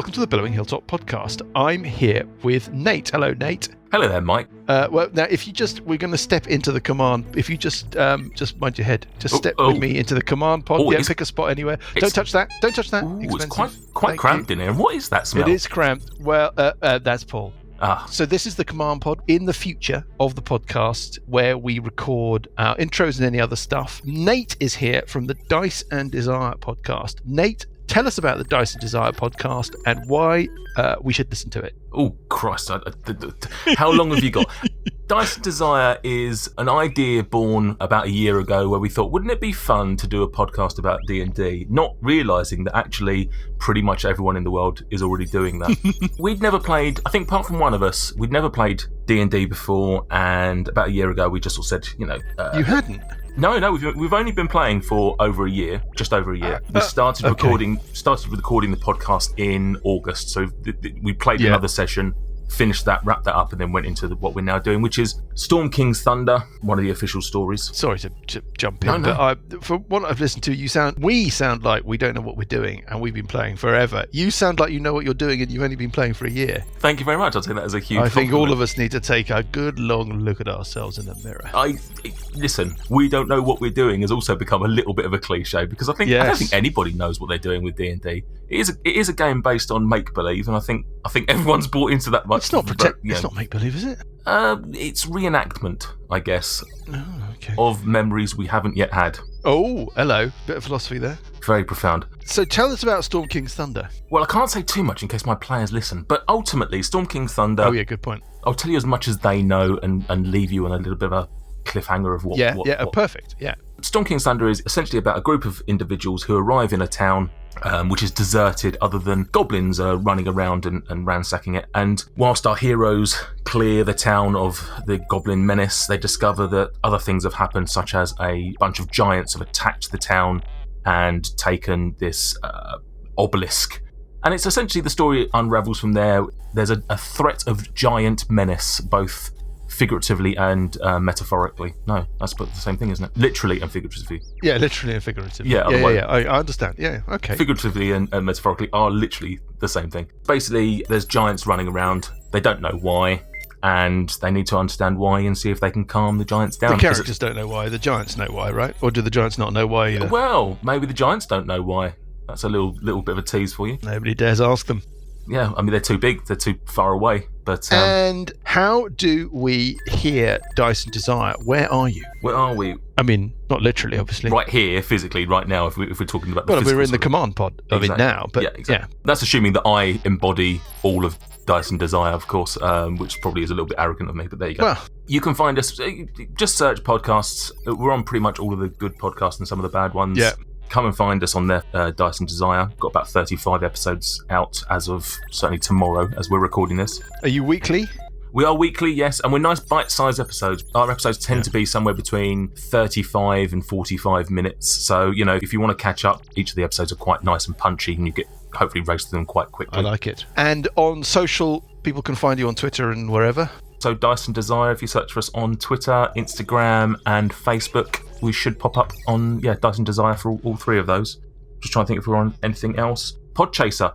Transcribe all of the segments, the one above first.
welcome to the Billowing Hilltop podcast. I'm here with Nate. Hello, Nate. Hello there, Mike. Well, now, we're going to step into the command. If you just mind your head, step with me into the command pod. Pick a spot anywhere. Don't touch that. Don't touch that. It's quite cramped in here. And what is that smell? It is cramped. Well, that's Paul. So this is the command pod in the future of the podcast where we record our intros and any other stuff. Nate is here from the Dice and Desire podcast. Nate, tell us about the Dice and Desire podcast and why we should listen to it. Oh, Christ. How long have you got? Dice and Desire is an idea born about a year ago where we thought, wouldn't it be fun to do a podcast about D&D? Not realising that actually pretty much everyone in the world is already doing that. We'd never played, I think apart from one of us, we'd never played D&D before, and about a year ago we just sort of said, You hadn't? No, we've only been playing for over a year, just over a year. We started recording the podcast in August, so we played another session, finished that, wrapped that up, and then went into what we're now doing, which is Storm King's Thunder, one of the official stories. Sorry to jump in, but from what I've listened to, we sound like we don't know what we're doing, and we've been playing forever. You sound like you know what you're doing, and you've only been playing for a year. Thank you very much. I'll take that as a huge compliment. I think all of us need to take a good long look at ourselves in the mirror. Listen, we don't know what we're doing has also become a little bit of a cliche, because I don't think anybody knows what they're doing with D&D. It is a game based on make-believe, and I think everyone's bought into that much. It's not It's not make-believe, is it? It's reenactment, I guess, okay, of memories we haven't yet had. Oh, hello. Bit of philosophy there. Very profound. So tell us about Storm King's Thunder. Well, I can't say too much in case my players listen, but ultimately, Storm King's Thunder... Oh, yeah, good point. I'll tell you as much as they know and leave you on a little bit of a cliffhanger of what... Perfect, yeah. Storm King's Thunder is essentially about a group of individuals who arrive in a town which is deserted other than goblins are running around and ransacking it. And whilst our heroes clear the town of the goblin menace, they discover that other things have happened, such as a bunch of giants have attacked the town and taken this obelisk. And it's essentially the story unravels from there. There's a threat of giant menace, both figuratively and metaphorically. No, that's the same thing, isn't it? Literally and figuratively. Yeah, literally and figuratively. Yeah, I understand. Yeah, okay. Figuratively and metaphorically are literally the same thing. Basically, there's giants running around. They don't know why, and they need to understand why and see if they can calm the giants down. The characters don't know why. The giants know why, right? Or do the giants not know why either? Well, maybe the giants don't know why. That's a little bit of a tease for you. Nobody dares ask them. Yeah, I mean, they're too big. They're too far away. But and how do we hear Dice and Desire? Where are you? Where are we? I mean, not literally, obviously. Right here, physically, right now, if we're talking about the physical. Well, we're in the command pod of it now. But exactly. Yeah. That's assuming that I embody all of Dice and Desire, of course, which probably is a little bit arrogant of me, but there you go. Well, you can find us, just search podcasts. We're on pretty much all of the good podcasts and some of the bad ones. Yeah. Come and find us on there, Dice and Desire. Got about 35 episodes out as of certainly tomorrow as we're recording this. Are you weekly? We are weekly, yes, and we're nice bite-sized episodes. Our episodes tend to be somewhere between 35 and 45 minutes. So, if you want to catch up, each of the episodes are quite nice and punchy, and you get hopefully race to them quite quickly. I like it. And on social, people can find you on Twitter and wherever? So Dice and Desire, if you search for us on Twitter, Instagram, and Facebook, we should pop up on Dice and Desire for all three of those. Just trying to think if we're on anything else. Podchaser,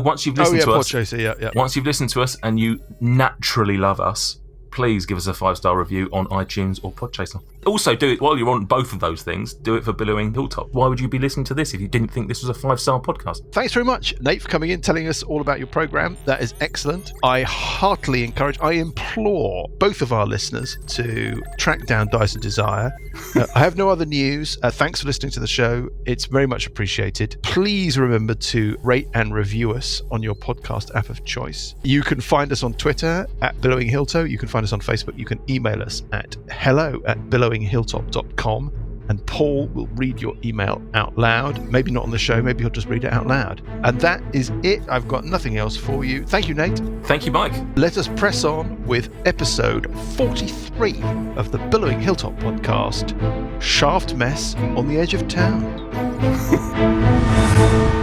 once you've listened to us, Podchaser, once you've listened to us and you naturally love us, please give us a 5-star review on iTunes or Podchaser. Also, do it while you're on both of those things. Do it for Billowing Hilltop. Why would you be listening to this if you didn't think this was a 5-star podcast? Thanks very much, Nate, for coming in, telling us all about your program. That is excellent. I heartily encourage, I implore both of our listeners to track down Dice and Desire. I have no other news. Thanks for listening to the show. It's very much appreciated. Please remember to rate and review us on your podcast app of choice. You can find us on Twitter at Billowing Hilltop. You can find us on Facebook. You can email us at hello@billowinghilltop.com, and Paul will read your email out loud. Maybe not on the show, maybe he'll just read it out loud. And that is it. I've got nothing else for you. Thank you, Nate. Thank you, Mike. Let us press on with episode 43 of the Billowing Hilltop podcast, Shaft Mess on the Edge of Town.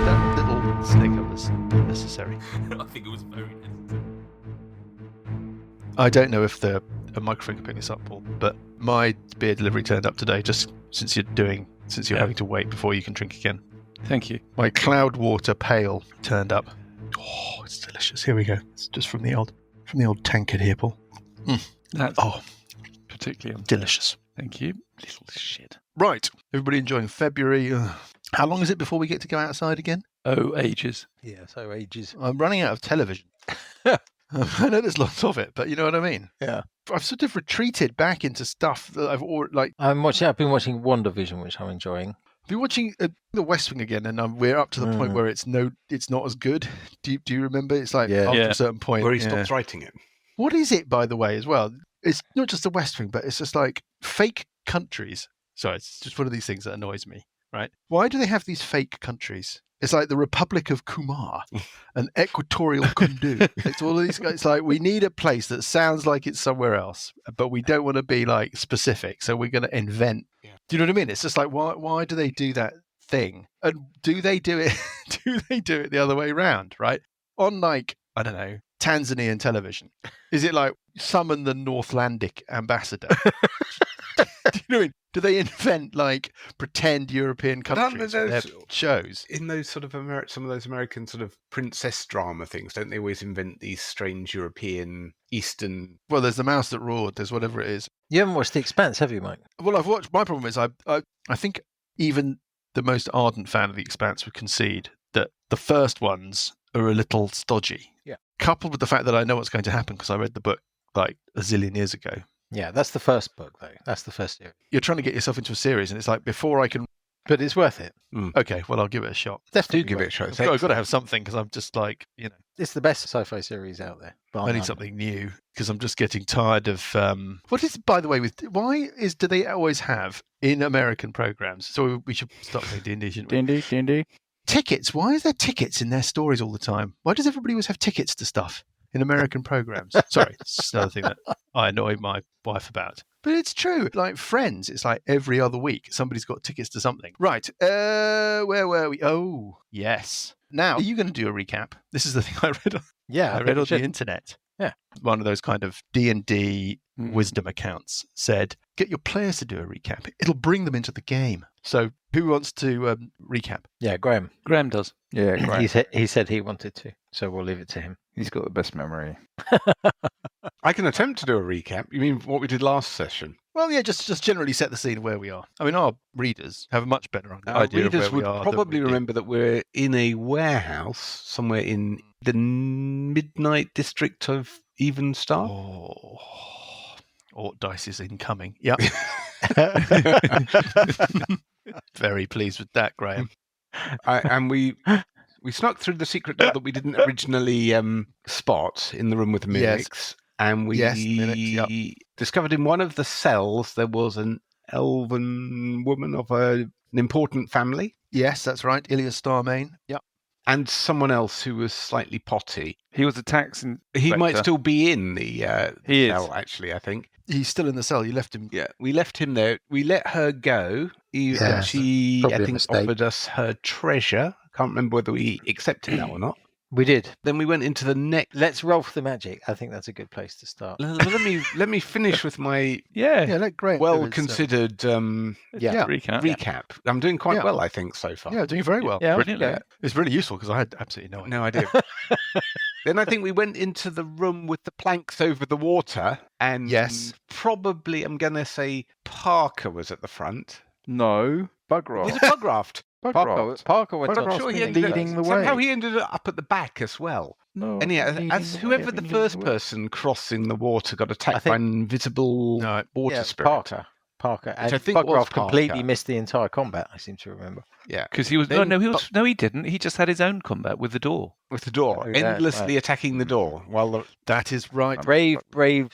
That little snigger was necessary. I think it was very necessary. I don't know if a microphone can pick this up, Paul, but my beer delivery turned up today, just since you're having to wait before you can drink again. Thank you. My Cloudwater Pale turned up. Oh, it's delicious. Here we go. It's just from the old tankard here, Paul. That's Oh, particularly delicious. Thank you. Little shit. Right. Everybody enjoying February. How long is it before we get to go outside again? Oh, ages. Yeah, so ages. I'm running out of television. I know there's lots of it, but you know what I mean? Yeah. I've sort of retreated back into stuff that I've already, like, I've been watching WandaVision, which I'm enjoying. I've been watching The West Wing again, and we're up to the point where it's not as good. Do you remember? It's like after a certain point where he stops writing it. What is it, by the way, as well? It's not just The West Wing, but it's just like fake countries. Sorry, it's just one of these things that annoys me, right? Why do they have these fake countries? It's like the Republic of Kumar and Equatorial Kundu. It's all of these guys. It's like, we need a place that sounds like it's somewhere else, but we don't want to be like specific. So we're going to invent. Yeah. Do you know what I mean? It's just like, why do they do that thing? And do they do it? Do they do it the other way around? Right? On, like, I don't know, Tanzanian television, is it like summon the Northlandic ambassador? Do you know what I mean? Do they invent like pretend European countries for their shows? In those sort of some of those American sort of princess drama things, don't they always invent these strange European Eastern? Well, there's The Mouse That Roared. There's whatever it is. You haven't watched The Expanse, have you, Mike? Well, I've watched. My problem is I think even the most ardent fan of The Expanse would concede that the first ones are a little stodgy. Yeah. Coupled with the fact that I know what's going to happen because I read the book like a zillion years ago. Yeah, that's the first book, though. That's the first series. You're trying to get yourself into a series, and it's like, before I can... But it's worth it. Okay, well, I'll give it a shot. Definitely give it a shot. I've got to have something, because I'm just like, you know... It's the best sci-fi series out there. I need something new, because I'm just getting tired of... What is, by the way, do they always have, in American programs, so we should stop saying D&D, shouldn't we? D&D. Tickets. Why is there tickets in their stories all the time? Why does everybody always have tickets to stuff in American programs? Sorry, it's another thing that I annoy my wife about. But it's true. Like Friends, it's like every other week somebody's got tickets to something. Right. Where were we? Oh, yes. Now, are you going to do a recap? This is the thing I read on, I read on the internet. Yeah. One of those kind of D&D wisdom accounts said, get your players to do a recap. It'll bring them into the game. So who wants to recap? Yeah, Graham. Graham does. Yeah, great. He said he wanted to, so we'll leave it to him. He's got the best memory. I can attempt to do a recap. You mean what we did last session? Well, yeah, just generally set the scene of where we are. I mean, our readers have a much better idea Our of where readers we would are. probably remember that we're in a warehouse somewhere in the midnight district of Evenstar. Oh, dice is incoming. Yep. Very pleased with that, Graham. And we snuck through the secret door that we didn't originally spot in the room with the mimics. And we discovered in one of the cells there was an elven woman of an important family. Yes, that's right. Ilya Starmain. Yep. And someone else who was slightly potty. He was a tax inspector. He might still be in the cell, actually, I think. He's still in the cell. You left him. Yeah, we left him there. We let her go. She, I think, offered us her treasure. Can't remember whether we accepted that or not. We did. Then we went into the next. Let's roll for the magic. I think that's a good place to start. Let me finish with my let Graham well-considered recap. I'm doing quite well, I think, so far. Yeah, doing very well. Yeah, brilliantly. yeah. It's really useful because I had absolutely No idea. Then I think we went into the room with the planks over the water, and probably I'm going to say Parker was at the front. No, Bugraft. Was it Bugraft? Parker went I'm on sure he leading the way. Somehow he ended up at the back as well. No. And as whoever the first person crossing the water got attacked by an invisible water spirit. Parker. And I think Bugraft completely missed the entire combat, I seem to remember. Yeah. Because he was he didn't. He just had his own combat with the door. With the door, endlessly attacking the door. That is right. Brave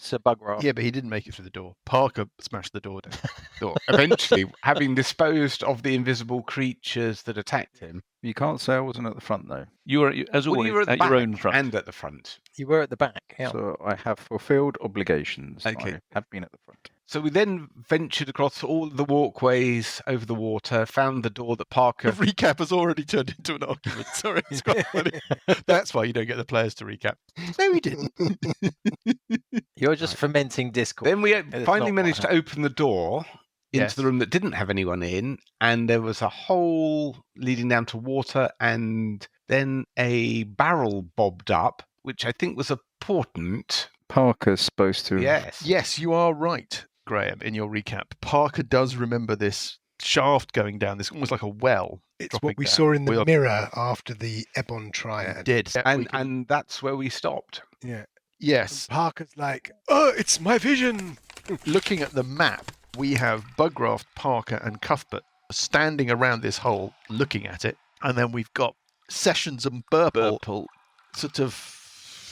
Sir Bugraft. Yeah, but he didn't make it through the door. Parker smashed the door down. Eventually, having disposed of the invisible creatures that attacked him. You can't say I wasn't at the front, though. You were, as always, you were at your own front. and at the front. You were at the back. Yeah. So I have fulfilled obligations. Okay. I have been at the front. So we then ventured across all the walkways over the water, found the door that Parker... The recap has already turned into an argument. Sorry, it's quite funny. That's why you don't get the players to recap. No, we didn't. You're just fermenting discord. Then we finally managed to open the door into the room that didn't have anyone in, and there was a hole leading down to water and Then a barrel bobbed up, which I think was a portent. Parker's supposed to. Yes. Yes, you are right, Graham, in your recap. Parker does remember this shaft going down, this almost like a well. It's dropping what we down. saw in the We'll- mirror after the Ebon triad. Did. And that's where we stopped. Yeah. Yes. Parker's like, oh, it's my vision. Looking at the map, we have Bugraft, Parker, and Cuthbert standing around this hole looking at it. And then we've got Sessions and Burple sort of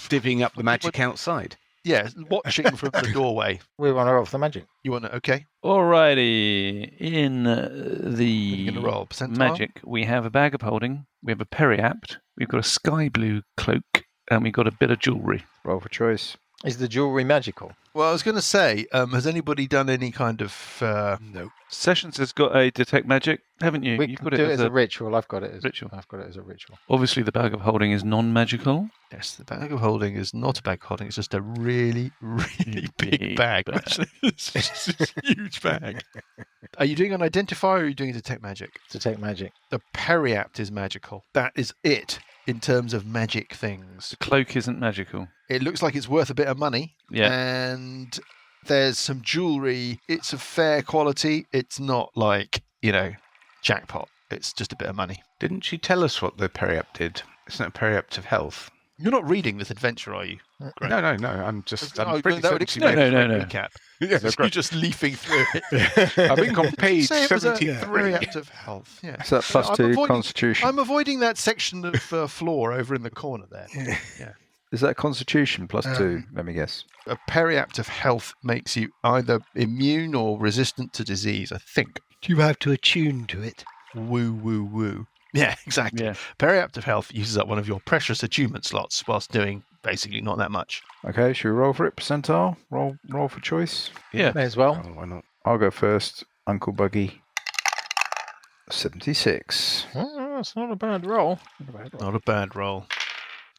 Divvying up the magic outside. yeah, watching from the doorway. We want to roll for the magic. You want to? Okay. Alrighty. In the You're going to roll percentile. magic, we have a bag of holding, we have a periapt, we've got a sky blue cloak, and we've got a bit of jewellery. Roll for choice. Is the jewellery magical? Well, I was going to say, has anybody done any kind of? No. Sessions has got a detect magic, haven't you? We You've can got do it it as a ritual. I've got it as ritual. I've got it as a ritual. Obviously, the bag of holding is non-magical. Yes, the bag of holding is not a bag of holding. It's just a really, really big Big bag. bag. Actually, it's just a huge bag. Are you doing an identifier or are you doing a detect magic? Detect magic. The periapt is magical. That is it in terms of magic things. The cloak isn't magical. It looks like it's worth a bit of money. Yeah. And there's some jewellery. It's of fair quality. It's not like, jackpot. It's just a bit of money. Didn't she tell us what the periapt did? Isn't it a periapt of health? You're not reading this adventure, are you? Great. No. I'm just. Oh, I'm pretty that would certain she explain No, the no. recap. Yes, You're great. just leafing through it. I think on page Say it was a 73. periapt of health. Yeah. Is that plus I'm 2 avoiding- constitution? I'm avoiding that section of floor over in the corner there. Is that constitution plus 2? Um, Let me guess. A periapt of health makes you either immune or resistant to disease, I think. You have to attune to it. Woo, woo, woo. Yeah, exactly. Yeah. Periapt of health uses up one of your precious attunement slots whilst doing basically not that much. Okay, should we roll for it? Percentile? Roll for choice? Yeah. May as well. Oh, why not? I'll go first. Uncle Buggy. 76. Oh, that's not a bad roll. Not a bad roll.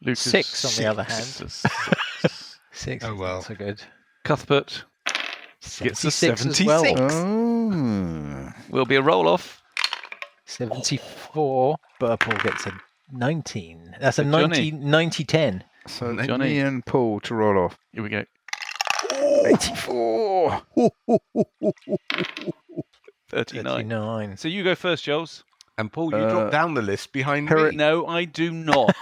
Lucas, 6 on the other hand. 6. Oh, well. Not so good. Cuthbert gets a 76 as well. 76. Oh. Will be a roll-off. 74. Burple gets a 19. That's a So 90, Johnny. 90-10. So Johnny. me and Paul to roll off. Here we go. 84. 39. 39. So you go first, Jules. And Paul, you drop down the list behind Peri- me. No, I do not.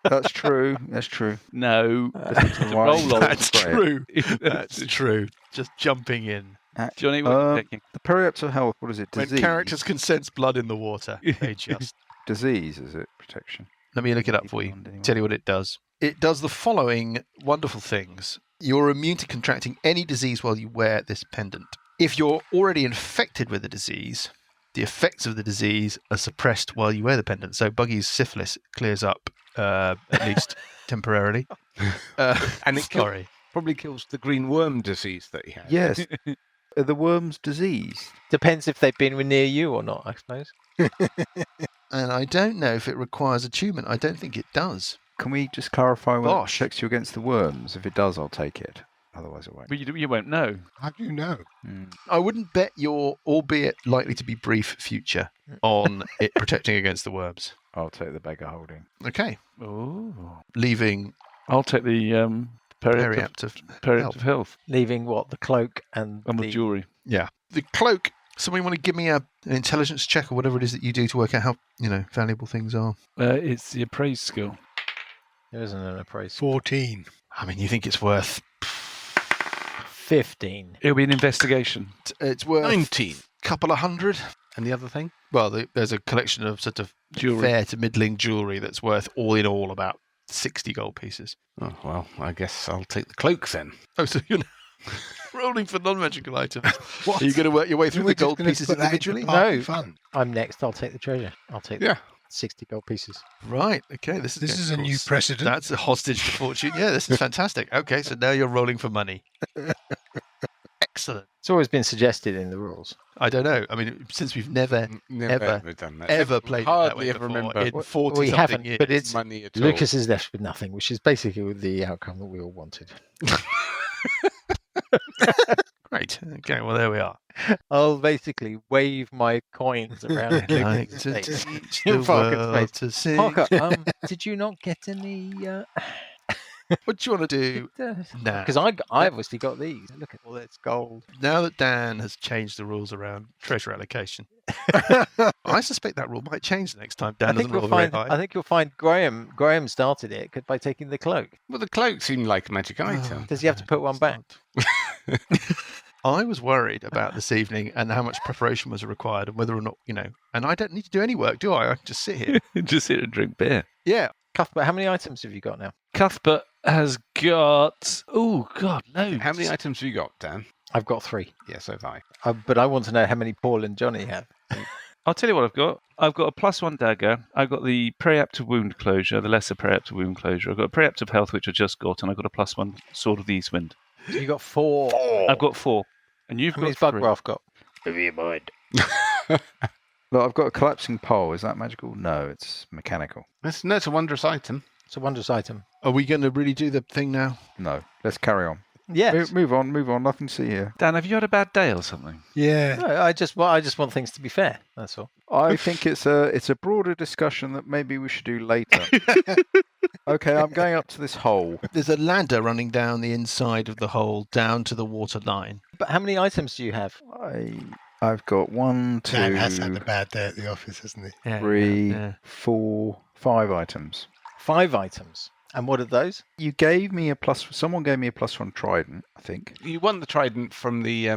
That's true. That's true. No. Why- roll on. That's Great. true. That's true. Just jumping in. Johnny, what are you taking? The periapt of health, what is it? When Disease? characters can sense blood in the water, they just... Disease, is it? Protection. Let me look it up for you. Tell you what it does. It does the following wonderful things. You're immune to contracting any disease while you wear this pendant. If you're already infected with the disease, the effects of the disease are suppressed while you wear the pendant. So Buggy's syphilis clears up, at least temporarily. And it Sorry. probably kills the green worm disease that he had. Yes. Are the worms disease? Depends if they've been near you or not, I suppose. And I don't know if it requires attunement. I don't think it does. Can we just clarify when it Bosh. protects you against the worms? If it does, I'll take it. Otherwise, it won't. But you won't know. How do you know? I wouldn't bet your, albeit likely to be brief, future on it protecting against the worms. I'll take the beggar holding. Okay. Oh. Leaving I'll take the periapt of periapt of health. health Leaving what? The cloak and and the jewellery. Yeah. The cloak. Somebody want to give me an intelligence check or whatever it is that you do to work out how, valuable things are? It's the appraise skill. There isn't an appraisal. 14. I mean, you think it's worth... 15. It'll be an investigation. It's worth 19. a couple of hundred. And the other thing? Well, there's a collection of sort of Jewellery. fair to middling jewellery that's worth all in all about 60 gold pieces. Oh, well, I guess I'll take the cloak then. Oh, so you're rolling for non-magical items. What? Are you going to work your way through We're the just gold gonna pieces put that into individually? party No. Fun. I'm next. I'll take the treasure. I'll take Yeah. the 60 gold pieces. Right. Okay. This This is a new precedent. That's a hostage to fortune. Yeah, this is fantastic. Okay, so now you're rolling for money. Excellent. It's always been suggested in the rules. I don't know. I mean, since we've never Never done that. ever played it that Hardly way ever before remember in 40 we something haven't, years. but it's money at all. Lucas is left with nothing, which is basically the outcome that we all wanted. Great. Okay, well, there we are. I'll basically wave my coins around Like Lucas' to face. teach In the Parker's world face. to sing. Parker, did you not get any? What do you want to do now? Because I obviously got these. Look at all this gold. Now that Dan has changed the rules around treasure allocation, I suspect that rule might change the next time Dan I think doesn't roll very high. I think you'll find Graham started it by taking the cloak. Well, the cloak seemed like a magic item. Does he have to put one back? I was worried about this evening and how much preparation was required and whether or not, and I don't need to do any work, do I? I can just sit here. Just sit and drink beer. Yeah. Cuthbert, how many items have you got now? Cuthbert has got... Oh, God, loads. How many items have you got, Dan? I've got 3. Yeah, so have I. But I want to know how many Paul and Johnny have. I'll tell you what I've got. I've got a +1 dagger. I've got the preemptive wound closure, the lesser preemptive wound closure. I've got a preemptive health, which I just got, and I've got a +1 sword of the East Wind. So you got 4. I've got 4. And you've How got many's 3. Bugraft got? Look, I've got a collapsing pole. Is that magical? No, it's mechanical. It's a wondrous item. It's a wondrous item. Are we going to really do the thing now? No. Let's carry on. Yes. Move on. Nothing to see here. Dan, have you had a bad day or something? Yeah. No, I just want things to be fair. That's all. I think it's a broader discussion that maybe we should do later. Okay, I'm going up to this hole. There's a ladder running down the inside of the hole down to the water line. But how many items do you have? I've got 1, 2, Dan has had a bad day at the office, hasn't he? 3, 4, 5 items. 5 items. And what are those? You gave me someone gave me a +1 trident, I think. You won the trident from the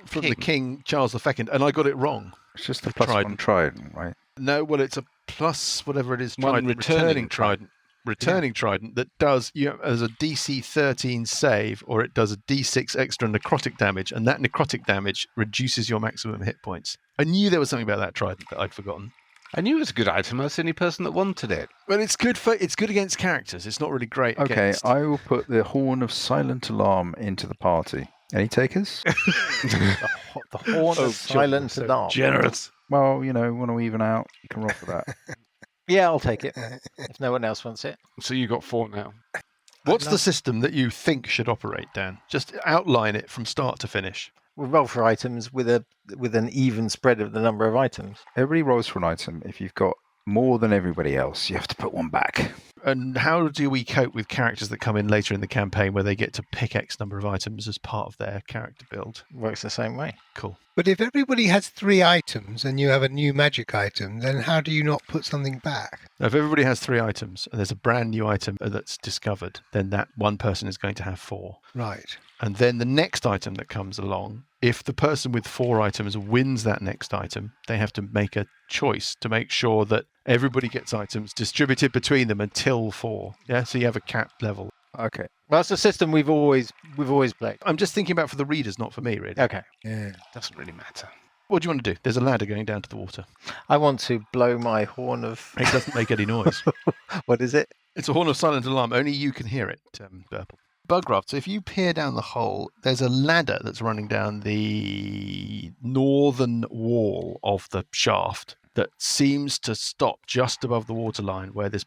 From the King Charles II, and I got it wrong. It's just a Trident. +1 trident, right? No, well, it's a plus whatever it is, One trident, returning trident. Returning trident that does as a DC 13 save, or it does a D6 extra necrotic damage, and that necrotic damage reduces your maximum hit points. I knew there was something about that trident that I'd forgotten. I knew it was a good item. I was the only person that wanted it. Well, it's good against characters. It's not really great. Okay, against... I will put the Horn of Silent Alarm into the party. Any takers? The horn of silent alarm. Generous. Well, want to even out, you can roll for that. Yeah, I'll take it. If no one else wants it. So you got 4 now. What's the system that you think should operate, Dan? Just outline it from start to finish. We'll roll for items with an even spread of the number of items. Everybody rolls for an item. If you've got more than everybody else, you have to put one back. And how do we cope with characters that come in later in the campaign where they get to pick X number of items as part of their character build? Works the same way. Cool. But if everybody has 3 items and you have a new magic item, then how do you not put something back? Now, if everybody has 3 items and there's a brand new item that's discovered, then that one person is going to have 4. Right. And then the next item that comes along, if the person with 4 items wins that next item, they have to make a choice to make sure that everybody gets items distributed between them until 4. Yeah, so you have a capped level. Okay. Well, that's the system we've always played. I'm just thinking about for the readers, not for me, really. Okay. Yeah. Doesn't really matter. What do you want to do? There's a ladder going down to the water. I want to blow my horn of... It doesn't make any noise. What is it? It's a horn of silent alarm. Only you can hear it, Burple. Bugraft, so if you peer down the hole, there's a ladder that's running down the northern wall of the shaft that seems to stop just above the waterline, where this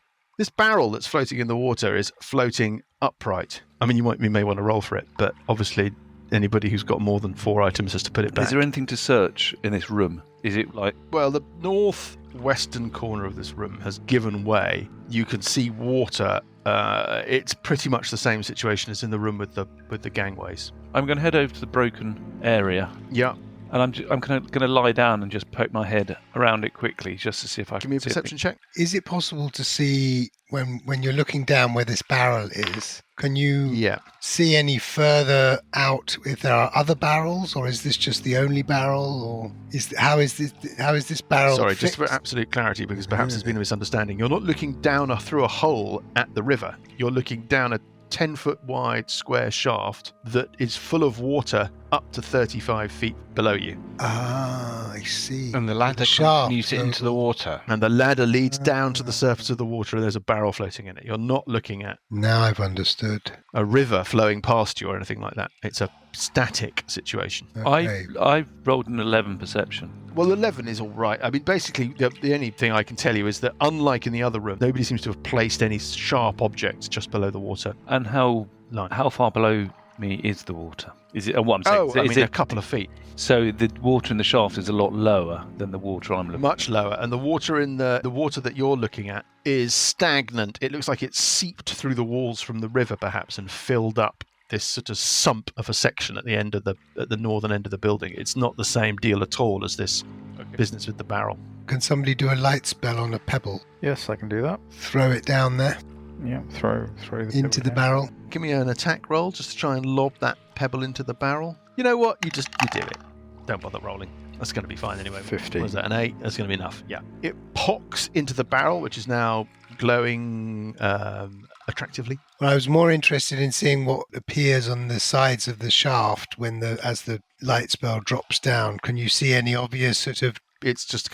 barrel that's floating in the water is floating upright. I mean, you may want to roll for it, but obviously anybody who's got more than 4 items has to put it back. Is there anything to search in this room? Is it like... Well, the northwestern corner of this room has given way. You can see water. It's pretty much the same situation as in the room with the gangways. I'm going to head over to the broken area. Yeah. And I'm going to lie down and just poke my head around it quickly just to see if I Give can me a see perception check. Is it possible to see when you're looking down where this barrel is? Can you Yeah. see any further out if there are other barrels, or is this just the only barrel, or how is this barrel? Sorry, fixed? just for absolute clarity, because perhaps there's been a misunderstanding. You're not looking down through a hole at the river. You're looking down a 10-foot wide square shaft that is full of water up to 35 feet below you. Ah, I see. And the ladder shaft continues into the water. And the ladder leads down to the surface of the water, and there's a barrel floating in it. You're not looking at Now I've understood. a river flowing past you or anything like that. It's a static situation. Okay. I rolled an 11 perception. Well, 11 is all right. I mean, basically, the only thing I can tell you is that, unlike in the other room, nobody seems to have placed any sharp objects just below the water And how line. far below me is the water? Is it? What I'm saying? Oh, is it a couple of feet. So the water in the shaft is a lot lower than the water I'm looking Much lower. And the water in the water that you're looking at is stagnant. It looks like it's seeped through the walls from the river, perhaps, and filled up this sort of sump of a section at the northern end of the building. It's not the same deal at all as this business with the barrel. Can somebody do a light spell on a pebble? Yes, I can do that. Throw it down there Yeah, throw into the down. barrel. Give me an attack roll just to try and lob that pebble into the barrel. You know what? You do it. Don't bother rolling. That's going to be fine anyway. 15. Was that an 8? That's going to be enough. Yeah. It pocks into the barrel, which is now glowing attractively. Well, I was more interested in seeing what appears on the sides of the shaft as the light spell drops down. Can you see any obvious sort of? It's just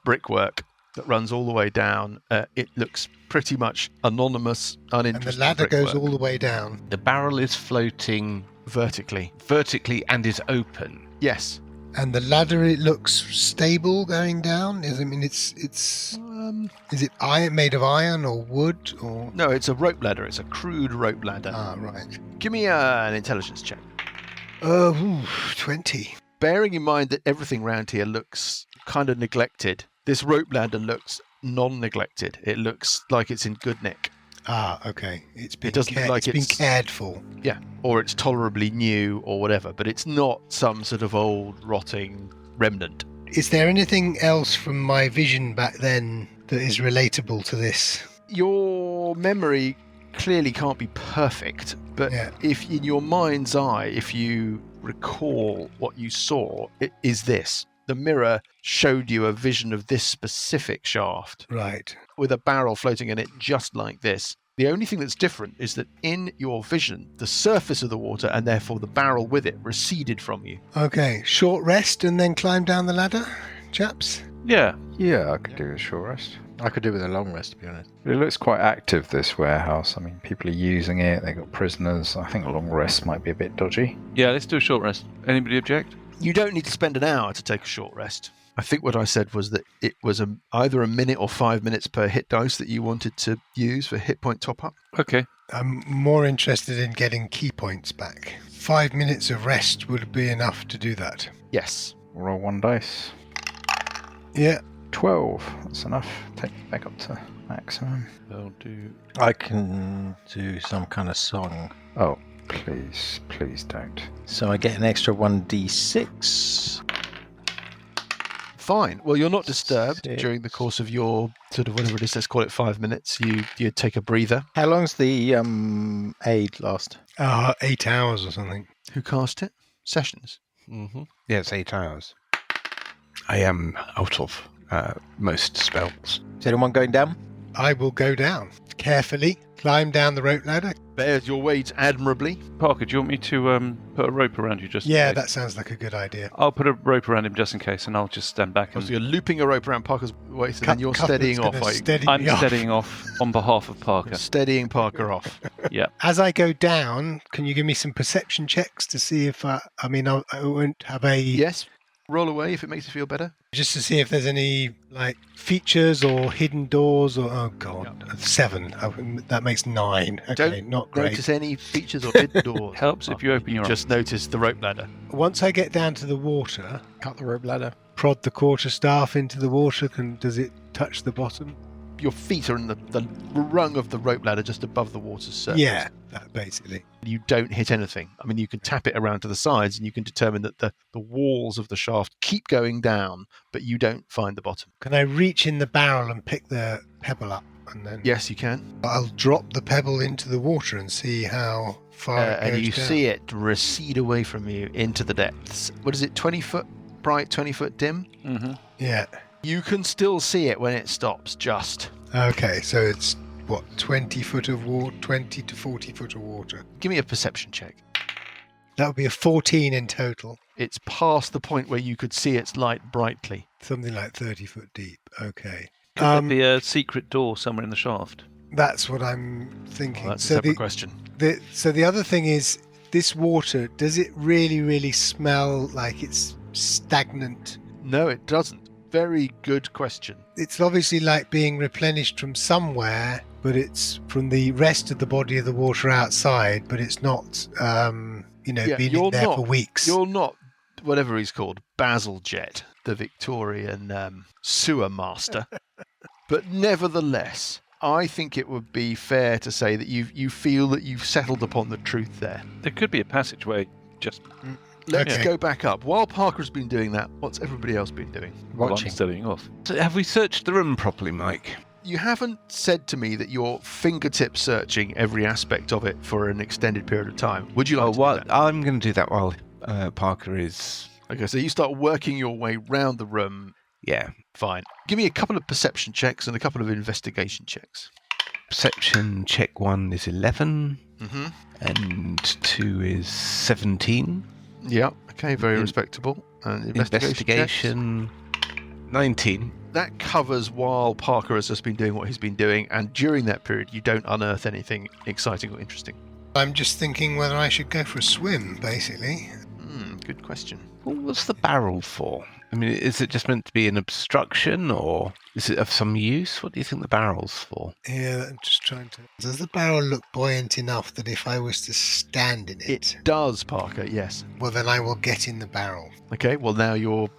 brickwork that runs all the way down. It looks pretty much anonymous, And uninteresting. the ladder goes brickwork. all the way down. The barrel is floating vertically. and is open. Yes. And the ladder, it looks stable going down. Is it iron, made of iron or wood or? No, it's a rope ladder. It's a crude rope ladder. Ah, right. Give me an intelligence check. 20. Bearing in mind that everything around here looks kind of neglected, this rope ladder looks non-neglected. It looks like it's in good nick. Ah, okay. It's been doesn't look like it's been it's- cared for. Yeah, or it's tolerably new or whatever, but it's not some sort of old rotting remnant. Is there anything else from my vision back then that is relatable to this? Your memory clearly can't be perfect, but Yeah. if in your mind's eye, if you recall what you saw, it is this. The mirror showed you a vision of this specific shaft Right. with a barrel floating in it just like this. The only thing that's different is that in your vision, the surface of the water and therefore the barrel with it receded from you. Okay. Short rest and then climb down the ladder, chaps? Yeah. Yeah, I could do a short rest. I could do with a long rest, to be honest. It looks quite active, this warehouse. I mean, people are using it. They've got prisoners. I think a long rest might be a bit dodgy. Yeah, let's do a short rest. Anybody object? You don't need to spend an hour to take a short rest. I think what I said was that it was either a minute or 5 minutes per hit dice that you wanted to use for hit point top up. Okay. I'm more interested in getting key points back. 5 minutes of rest would be enough to do that. Yes. Roll one dice. Yeah. 12. That's enough. Take it back up to maximum. I'll do. I can do some kind of song. Oh, please don't. So I get an extra 1d6. Fine. Well, you're not disturbed 6. during the course of your sort of whatever it is. Let's call it 5 minutes. You take a breather. How long's the aid last? 8 hours or something. Who cast it? Sessions. Mm-hmm. Yeah, it's 8 hours. I am out of most spells. Is anyone going down? I will go down carefully, climb down the rope ladder. Bears your weight admirably. Parker, do you want me to put a rope around you just in Yeah, case? that sounds like a good idea. I'll put a rope around him just in case, and I'll just stand back. So And you're looping a rope around Parker's waist, and then you're Cuthbert's steadying off. gonna Are you? steady I'm me off. steadying off on behalf of Parker. You're steadying Parker off. Yeah. As I go down, can you give me some perception checks to see if I won't have a Yes. Roll away if it makes you feel better. just to see if there's any like features or hidden doors or oh god, 7. That makes 9. Okay, Don't not great. Notice any features or hidden doors. Helps if you open your eyes. Just notice the rope ladder. Once I get down to the water, Cut the rope ladder. prod the quarterstaff into the water. Does it touch the bottom? Your feet are in the rung of the rope ladder just above the water's surface. Yeah, that basically. You don't hit anything. I mean, you can tap it around to the sides and you can determine that the walls of the shaft keep going down, but you don't find the bottom. Can I reach in the barrel and pick the pebble up, and then Yes, you can. I'll drop the pebble into the water and see how far it goes And you down. see it recede away from you into the depths. What is it, 20 foot bright, 20 foot dim? Mm-hmm. Yeah. You can still see it when it stops, just. Okay, so it's what 20 foot of water, 20 to 40 foot of water. Give me a perception check. That would be a 14 in total. It's past the point where you could see its light brightly. Something like 30 foot deep. Okay. Could there be a secret door somewhere in the shaft? That's what I'm thinking. Well, that's a so separate question. the other thing is, this water, does it really smell like it's stagnant? No, it doesn't. Very good question. It's obviously like being replenished from somewhere, but it's from the rest of the body of the water outside, but it's not, been in there for weeks. You're not, whatever he's called, Basil Jet, the Victorian sewer master. But nevertheless, I think it would be fair to say that you feel that you've settled upon the truth there. There could be a passageway just... Let's go back up. While Parker's been doing that, what's everybody else been doing? While I'm studying off. So have we searched the room properly, Mike? You haven't said to me that you're fingertip searching every aspect of it for an extended period of time. Would you like to do that? I'm going to do that while Parker is... Okay, so you start working your way round the room. Yeah. Fine. Give me a couple of perception checks and a couple of investigation checks. Perception check 1 is 11. Mm-hmm. And 2 is 17. Yeah, okay, very respectable. And investigation 19. That covers while Parker has just been doing what he's been doing, and during that period you don't unearth anything exciting or interesting. I'm just thinking whether I should go for a swim, basically. Good question. What's the barrel for? I mean, is it just meant to be an obstruction, or is it of some use? What do you think the barrel's for? Yeah, I'm just trying to... Does the barrel look buoyant enough that if I was to stand in it... It does, Parker, yes. Well, then I will get in the barrel. Okay, well now you're,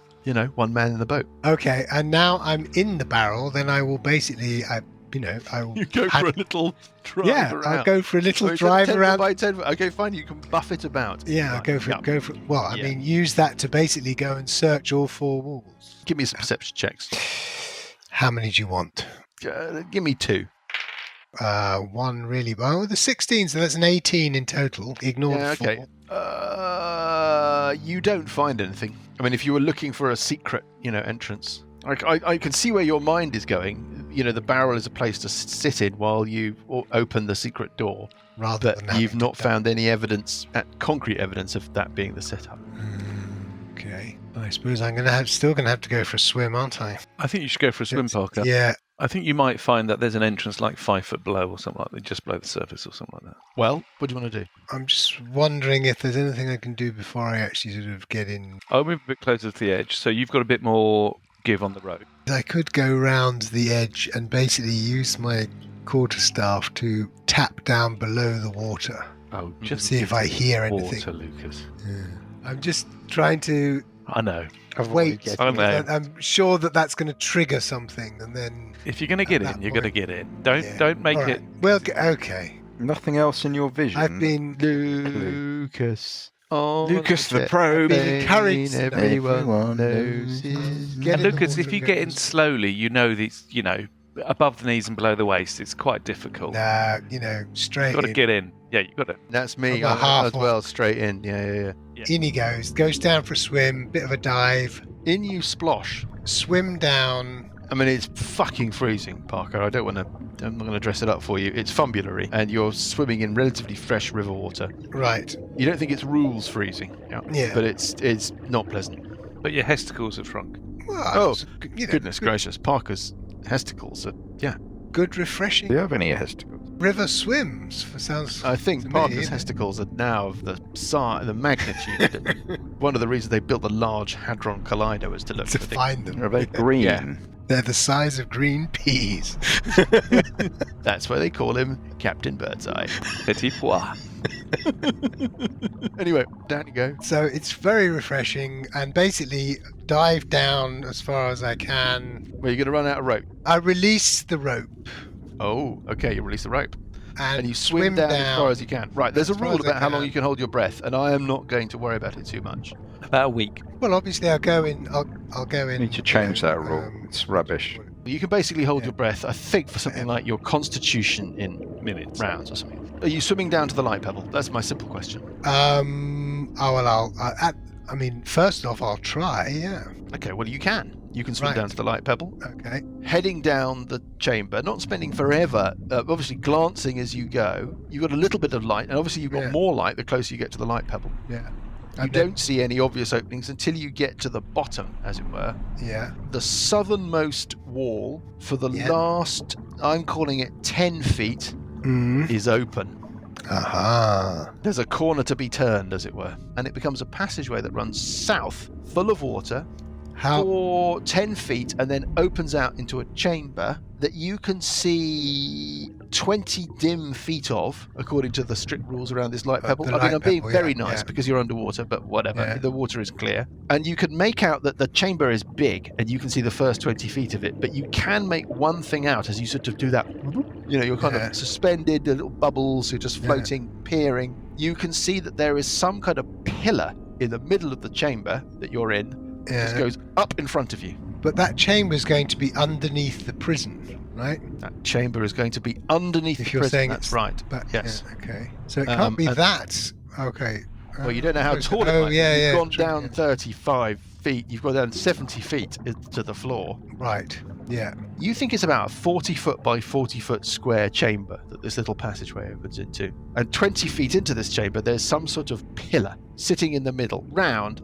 one man in the boat. Okay, and now I'm in the barrel, then I will basically... I will... You go for a little drive around. I'll go for a little drive around. By 10, okay, fine, you can buff it about. Yeah, I'll go for... Well, I mean, use that to basically go and search all four walls. Give me some perception checks. How many do you want? Give me 2. One really... Oh, the 16, so that's an 18 in total. Ignore the 4. Okay. You don't find anything. I mean, if you were looking for a secret, entrance... I can see where your mind is going. The barrel is a place to sit in while you open the secret door. Rather but than you've not found any concrete evidence of that being the setup. Okay. I suppose I'm still going to have to go for a swim, aren't I? I think you should go for a swim, Parker. Yeah. I think you might find that there's an entrance like 5 foot below or something like that, just below the surface or something like that. Well, what do you want to do? I'm just wondering if there's anything I can do before I actually sort of get in. I'll move a bit closer to the edge, so you've got a bit more give on the road. I could go round the edge and basically use my quarterstaff to tap down below the water. Oh, just see if I hear anything. Water, Lucas. Yeah. I'm just trying to... I know. Wait. I know. I'm sure that's going to trigger something, and then... If you're going to get in, you're going to get in. Don't make it... Well, okay. Nothing else in your vision? I've been... Lucas... Lucas the probe. Encouraged. Everyone knows his... And Lucas, if you get in slowly, these, above the knees and below the waist, it's quite difficult. Nah, straight You've got to get in. Yeah, you've got to. That's me. About half as well, straight in. Yeah. In he goes down for a swim, bit of a dive. In you splosh. Swim down. I mean, it's fucking freezing, Parker. I'm not going to dress it up for you. It's fumbulary, and you're swimming in relatively fresh river water. Right. You don't think it's rules freezing, yeah. But it's not pleasant. But your testicles have shrunk. Well, goodness gracious. Parker's testicles are, good refreshing. Do you have any testicles? River swims, sounds... I think to Parker's me, testicles are now of the size, the magnitude. One of the reasons they built the Large Hadron Collider was to look to for find them. Are they green? Yeah. They're the size of green peas. That's why they call him Captain Birdseye. Petit pois. Anyway, down you go. So it's very refreshing, and basically dive down as far as I can. Well, you're going to run out of rope. I release the rope. Oh, okay, you release the rope. And you swim down as far as you can. Right, there's a as far rule as I about how long can. you can hold your breath, and I am not going to worry about it too much. About a week. Well, obviously I'll go in. I'll go in. Need to change that rule. It's rubbish. You can basically hold your breath, I think, for something like your constitution in Minutes. rounds or something. Are you swimming down to the light pebble? That's my simple question. I mean, first off, I'll try. Yeah. Okay, well, you can. You can swim Right. down to the light pebble. Okay. Heading down the chamber, not spending forever, obviously glancing as you go. You've got a little bit of light, and obviously you've got more light the closer you get to the light pebble. Yeah. You don't see any obvious openings until you get to the bottom, as it were. Yeah. The southernmost wall, for the Yeah. last, I'm calling it 10 feet, Mm. is open. Aha. There's a corner to be turned, as it were, and it becomes a passageway that runs south, full of water, for 10 feet and then opens out into a chamber that you can see 20 dim feet of, according to the strict rules around this light pebble. I mean, I'm being very nice because you're underwater, but whatever. Yeah. The water is clear. And you can make out that the chamber is big and you can see the first 20 feet of it, but you can make one thing out as you sort of do that. You know, you're kind of suspended, the little bubbles, you're just floating, peering. You can see that there is some kind of pillar in the middle of the chamber that you're in. It just goes up in front of you. But that chamber is going to be underneath the prison, right? That chamber is going to be underneath If the you're prison. saying That's it's- right. But, Yes. yeah, okay. So it can't be that. Okay. Well, you don't know how tall it might be. You've gone down 35 feet. You've gone down 70 feet to the floor. Right. Yeah. You think it's about a 40 foot by 40 foot square chamber that this little passageway opens into. And 20 feet into this chamber, there's some sort of pillar sitting in the middle,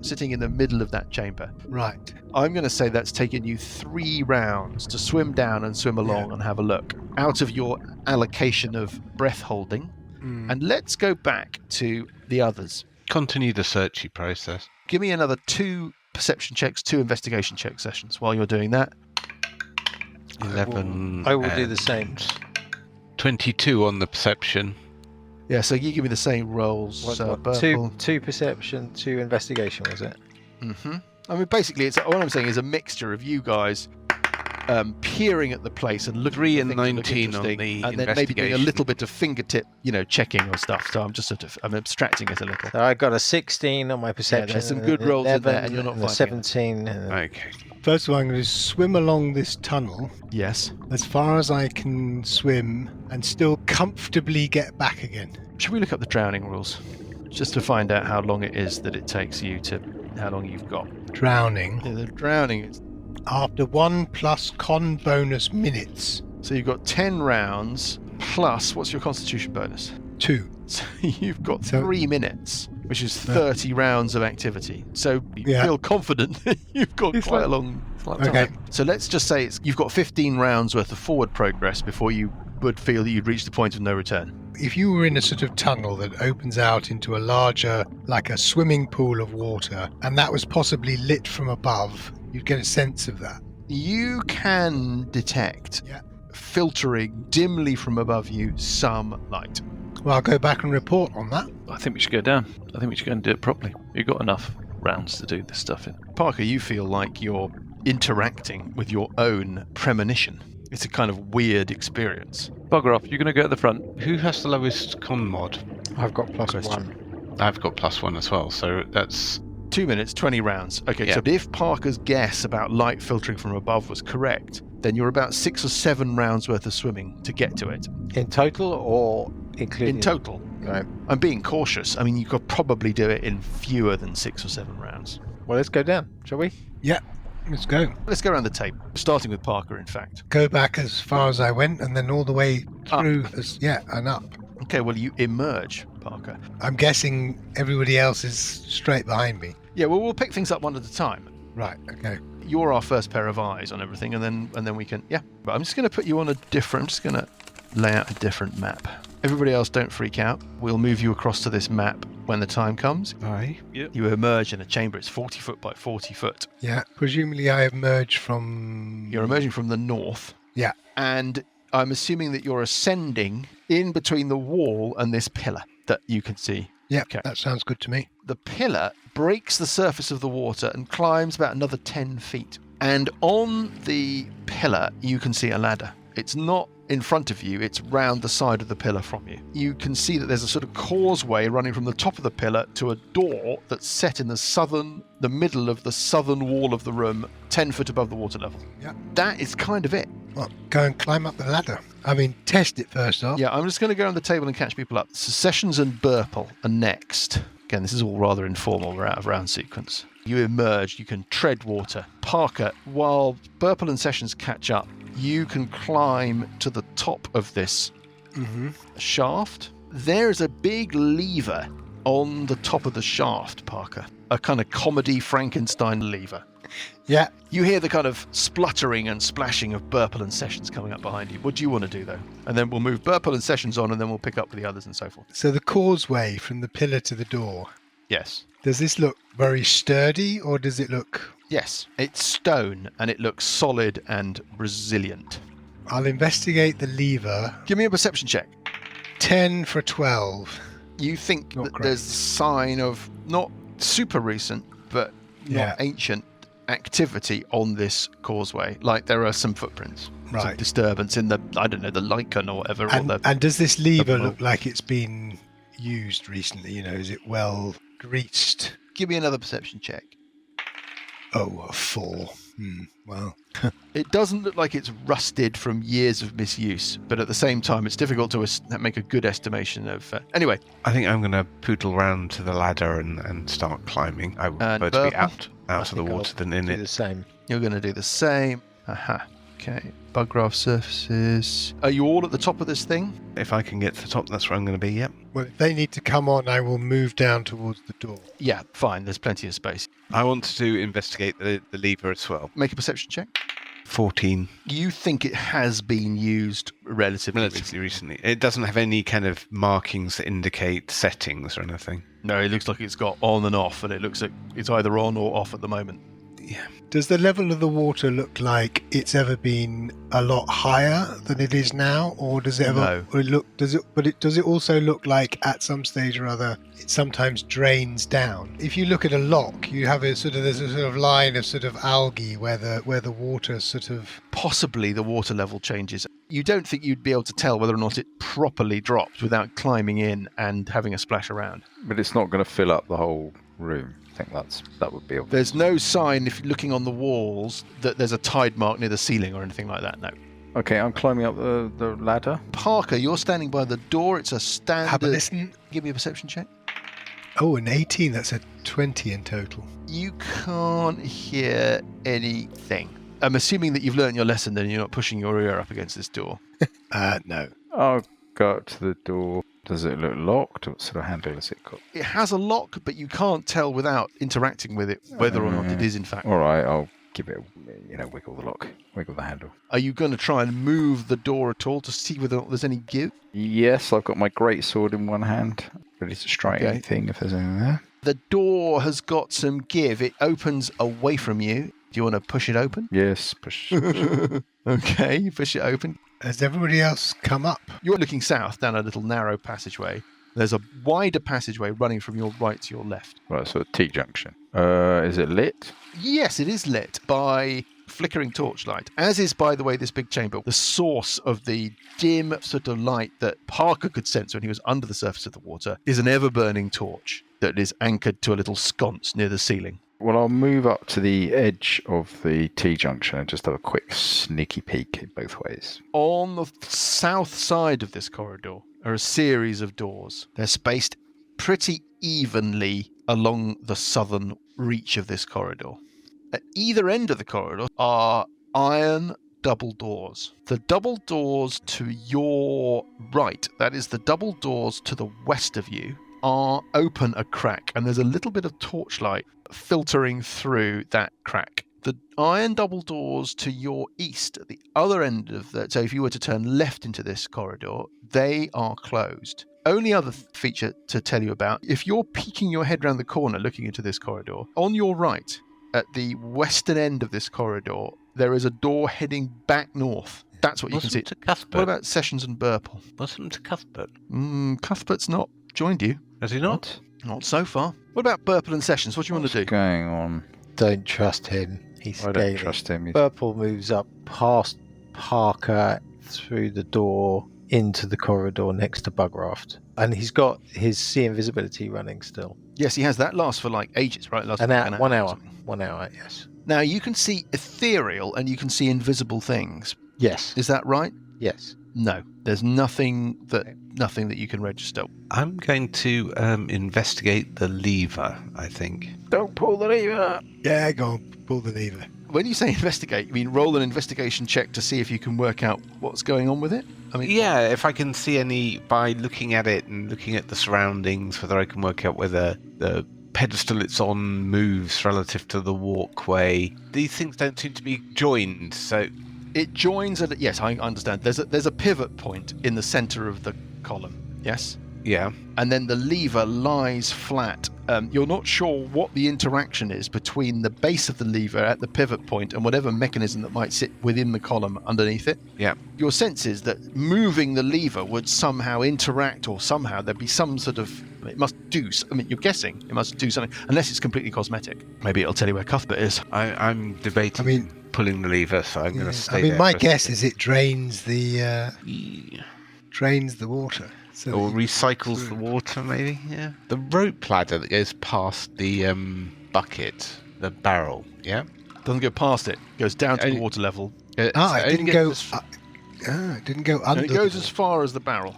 sitting in the middle of that chamber. Right. I'm going to say that's taken you 3 rounds to swim down and swim along and have a look out of your allocation of breath holding. And let's go back to the others. Continue the searchy process. Give me another 2 perception checks, 2 investigation check sessions while you're doing that. 11. I will do the same. 22 on the perception. Yeah, so you give me the same rolls. Two perception, 2 investigation, was it? Mm-hmm. I mean, basically, it's what I'm saying is a mixture of you guys peering at the place and looking 3 for and things that look 19 on interesting, the and then maybe doing a investigation. little bit of fingertip, checking or stuff. So I'm just I'm abstracting it a little. So I got a 16 on my perception. there's some and good an rolls in there, 11 and you're not and a finding it. 17. Okay. First of all, I'm going to swim along this tunnel Yes. as far as I can swim and still comfortably get back again. Should we look up the drowning rules, just to find out how long it is that it takes you how long you've got? Drowning. Yeah, the drowning is. After 1 plus con bonus minutes. So you've got 10 rounds plus, what's your constitution bonus? 2. So you've got So- 3 minutes, which is 30 rounds of activity. So you Yeah. feel confident that you've got It's quite like- a long time. Okay. So let's just say you've got 15 rounds worth of forward progress before you would feel that you'd reached the point of no return. If you were in a sort of tunnel that opens out into a larger, like a swimming pool of water, and that was possibly lit from above, you'd get a sense of that. You can detect filtering dimly from above you some light. Well, I'll go back and report on that. I think we should go down. I think we should go and do it properly. You've got enough rounds to do this stuff in. Parker, you feel like you're interacting with your own premonition. It's a kind of weird experience. Bugger off, you're going to go at the front. Who has the lowest con mod? I've got plus Question. 1. I've got +1 as well, so that's 2 minutes, 20 rounds. Okay, Yeah. so if Parker's guess about light filtering from above was correct, then you're about 6 or 7 rounds worth of swimming to get to it. In total or including? In total. Right. I'm being cautious. I mean, you could probably do it in fewer than 6 or 7 rounds. Well, let's go down, shall we? Yeah, let's go. Let's go around the table, starting with Parker, in fact. Go back as far as I went and then all the way through, and up. Okay, well, you emerge, Parker. I'm guessing everybody else is straight behind me. Yeah, well, we'll pick things up one at a time. Right, okay. You're our first pair of eyes on everything, and then we can, But I'm just going to put you on I'm just going to lay out a different map. Everybody else, don't freak out. We'll move you across to this map when the time comes. aye. You emerge in a chamber. It's 40 foot by 40 foot. Yeah, presumably I emerge from... You're emerging from the north. Yeah. And I'm assuming that you're ascending in between the wall and this pillar that you can see. Yeah, Okay. that sounds good to me. The pillar breaks the surface of the water and climbs about another 10 feet. And on the pillar, you can see a ladder. It's not in front of you, it's round the side of the pillar from you. You can see that there's a sort of causeway running from the top of the pillar to a door that's set in the middle of the southern wall of the room, 10 foot above the water level. Yeah. That is kind of it. Well, go and climb up the ladder. I mean, test it first off. Yeah, I'm just going to go on the table and catch people up. So Sessions and Burple are next. Again, this is all rather informal. We're out of round sequence. You emerge. You can tread water. Parker, while Burple and Sessions catch up, you can climb to the top of this shaft. There's a big lever on the top of the shaft, Parker. A kind of comedy Frankenstein lever. Yeah. You hear the kind of spluttering and splashing of Burple and Sessions coming up behind you. What do you want to do, though? And then we'll move Burple and Sessions on, and then we'll pick up with the others and so forth. So the causeway from the pillar to the door, Yes. does this look very sturdy or does it look... Yes, it's stone and it looks solid and resilient. I'll investigate the lever. Give me a perception check. 10 for 12. You think Not that great. there's a sign of not super recent, but not ancient activity on this causeway. Like there are some footprints, some Right. disturbance in the, I don't know, the lichen or whatever. And does this lever the- look like it's been used recently? You know, is it well greased? Give me another perception check. Oh, a 4. Well, It doesn't look like it's rusted from years of misuse, but at the same time, it's difficult to make a good estimation of. Anyway, I think I'm going to poodle around to the ladder and start climbing. I would And prefer to be Burple? out of the think I'll water than in Do the it. same. you're going to do the same. Aha. Okay. Bug graph surfaces. Are you all at the top of this thing? If I can get to the top, that's where I'm going to be, yep. well, if they need to come on, I will move down towards the door. Yeah, fine. There's plenty of space. I want to investigate the lever as well. Make a perception check. 14. You think it has been used relatively Relatively recently. It doesn't have any kind of markings that indicate settings or anything. No, it looks like it's got on and off, and it looks like it's either on or off at the moment. Yeah. Does the level of the water look like it's ever been a lot higher than it is now, or does it ever? No. Or does it also look like at some stage or other it sometimes drains down? If you look at a lock, you have there's a sort of line of sort of algae where the water sort of. Possibly the water level changes. You don't think you'd be able to tell whether or not it properly drops without climbing in and having a splash around. But it's not going to fill up the whole room. I think that would be obvious. There's no sign, if you're looking on the walls, that there's a tide mark near the ceiling or anything like that. No. Okay, I'm climbing up the ladder. Parker, you're standing by the door. It's a Have a standard. listen. Give me a perception check. Oh, an 18. That's a 20 in total. You can't hear anything. I'm assuming that you've learned your lesson, then you're not pushing your ear up against this door. No. I'll go up to the door. Does it look locked? What sort of handle has it got? It has a lock, but you can't tell without interacting with it whether or not it is in fact. All right, I'll give it wiggle the lock, wiggle the handle. Are you going to try and move the door at all to see whether or not there's any give? Yes, I've got my great sword in one hand, ready to strike Okay. anything if there's anything there. The door has got some give. It opens away from you. Do you want to push it open? Yes, push. Okay, you push it open. Has everybody else come up? You're looking south down a little narrow passageway. There's a wider passageway running from your right to your left. Right, so T-junction. Is it lit? Yes, it is lit by flickering torchlight, as is, by the way, this big chamber. The source of the dim sort of light that Parker could sense when he was under the surface of the water is an ever-burning torch that is anchored to a little sconce near the ceiling. Well, I'll move up to the edge of the T-junction and just have a quick sneaky peek in both ways. On the south side of this corridor are a series of doors. They're spaced pretty evenly along the southern reach of this corridor. At either end of the corridor are iron double doors. The double doors to your right, that is the double doors to the west of you, are open a crack, and there's a little bit of torchlight filtering through that crack. The iron double doors to your east, at the other end of that, so if you were to turn left into this corridor, they are closed. Only other feature to tell you about, if you're peeking your head round the corner looking into this corridor, on your right, at the western end of this corridor, there is a door heading back north. That's what you can see. To Cuthbert. What about Sessions and Burple? What's happened to Cuthbert? Cuthbert's not joined you. Has he not? Not so far. What about Burple and Sessions? What do you want to do? What's going on? Don't trust him. He's I don't scaly. trust him. Purple moves up past Parker through the door into the corridor next to Bugraft. And he's got his see invisibility running still. Yes, he has. That lasts for like ages, right? Lasts An for hour, like 1 or hour. something. 1 hour, yes. Now, you can see ethereal and you can see invisible things. Yes. Is that right? Yes. No. There's nothing that you can register. I'm going to investigate the lever, I think. Don't pull the lever. Yeah, go on, pull the lever. When you say investigate, you mean roll an investigation check to see if you can work out what's going on with it? I mean, Yeah, if I can see any, by looking at it and looking at the surroundings, whether I can work out whether the pedestal it's on moves relative to the walkway. These things don't seem to be joined, so... it joins at. Yes, I understand. There's a pivot point in the center of the column. Yes, Yeah. and then the lever lies flat you're not sure what the interaction is between the base of the lever at the pivot point and whatever mechanism that might sit within the column underneath it. Yeah. Your sense is that moving the lever would somehow interact, or somehow there'd be some sort of, it must do, I mean, you're guessing it must do something, unless it's completely cosmetic. Maybe it'll tell you where Cuthbert is. I'm debating pulling the lever, so I'm going to stay there. My guess is it drains the water. So or recycles the water, maybe. Yeah. The rope ladder that goes past the bucket, the barrel. Yeah. Doesn't go past it. Goes down to the water level. It didn't go. It didn't go under. And it goes as far as the barrel.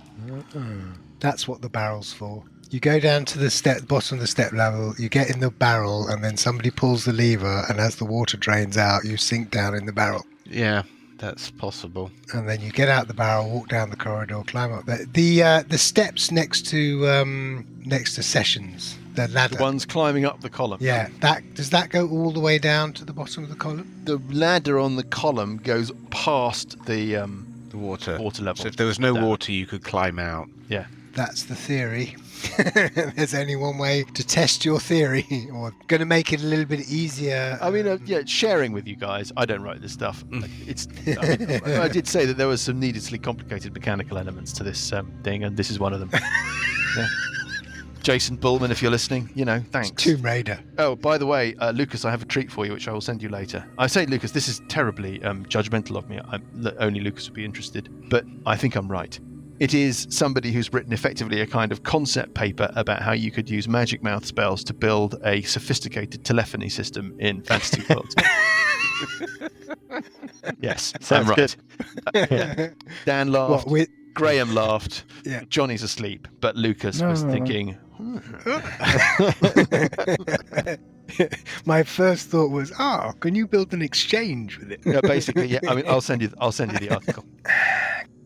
That's what the barrel's for. You go down to the bottom of the step level. You get in the barrel, and then somebody pulls the lever, and as the water drains out, you sink down in the barrel. Yeah. That's possible. And then you get out the barrel, walk down the corridor, climb up there. The steps next to Sessions, the ladder. The ones climbing up the column. Yeah. Does that go all the way down to the bottom of the column? The ladder on the column goes past the water level. So if there was no water, you could climb out. Yeah. That's the theory. There's only one way to test your theory, or going to make it a little bit easier. I mean, sharing with you guys. I don't write this stuff. I did say that there was some needlessly complicated mechanical elements to this thing, and this is one of them. Yeah. Jason Bullman, if you're listening, thanks. It's Tomb Raider. Oh, by the way, Lucas, I have a treat for you, which I will send you later. I say, Lucas, this is terribly judgmental of me. Only Lucas would be interested, but I think I'm right. It is somebody who's written effectively a kind of concept paper about how you could use magic mouth spells to build a sophisticated telephony system in Fantasy Worlds. Yes, I'm right. Dan laughed. Graham laughed. Yeah. Johnny's asleep, but Lucas was thinking. My first thought was, can you build an exchange with it? Yeah, basically, yeah. I mean, I'll send you the article.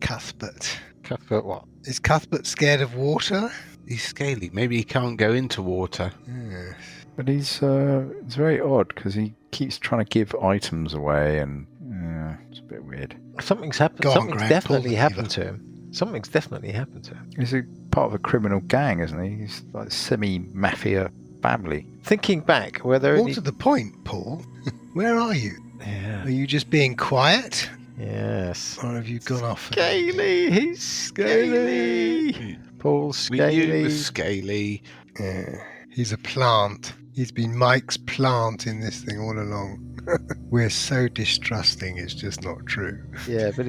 Cuthbert. Cuthbert what? Is Cuthbert scared of water? He's scaly. Maybe he can't go into water. Yeah. But it's very odd because he keeps trying to give items away, and it's a bit weird. Something's happened. Something's definitely happened to him. Something's definitely happened to him. He's a part of a criminal gang, isn't he? He's like a semi-mafia family. Thinking back, were there More to the point, Paul. Where are you? Yeah. Are you just being quiet? Yes. Or have you gone off? Scaly! He's scaly! Paul Scaly. We knew it was scaly. Yeah. He's a plant. He's been Mike's plant in this thing all along. We're so distrusting, it's just not true. Yeah, but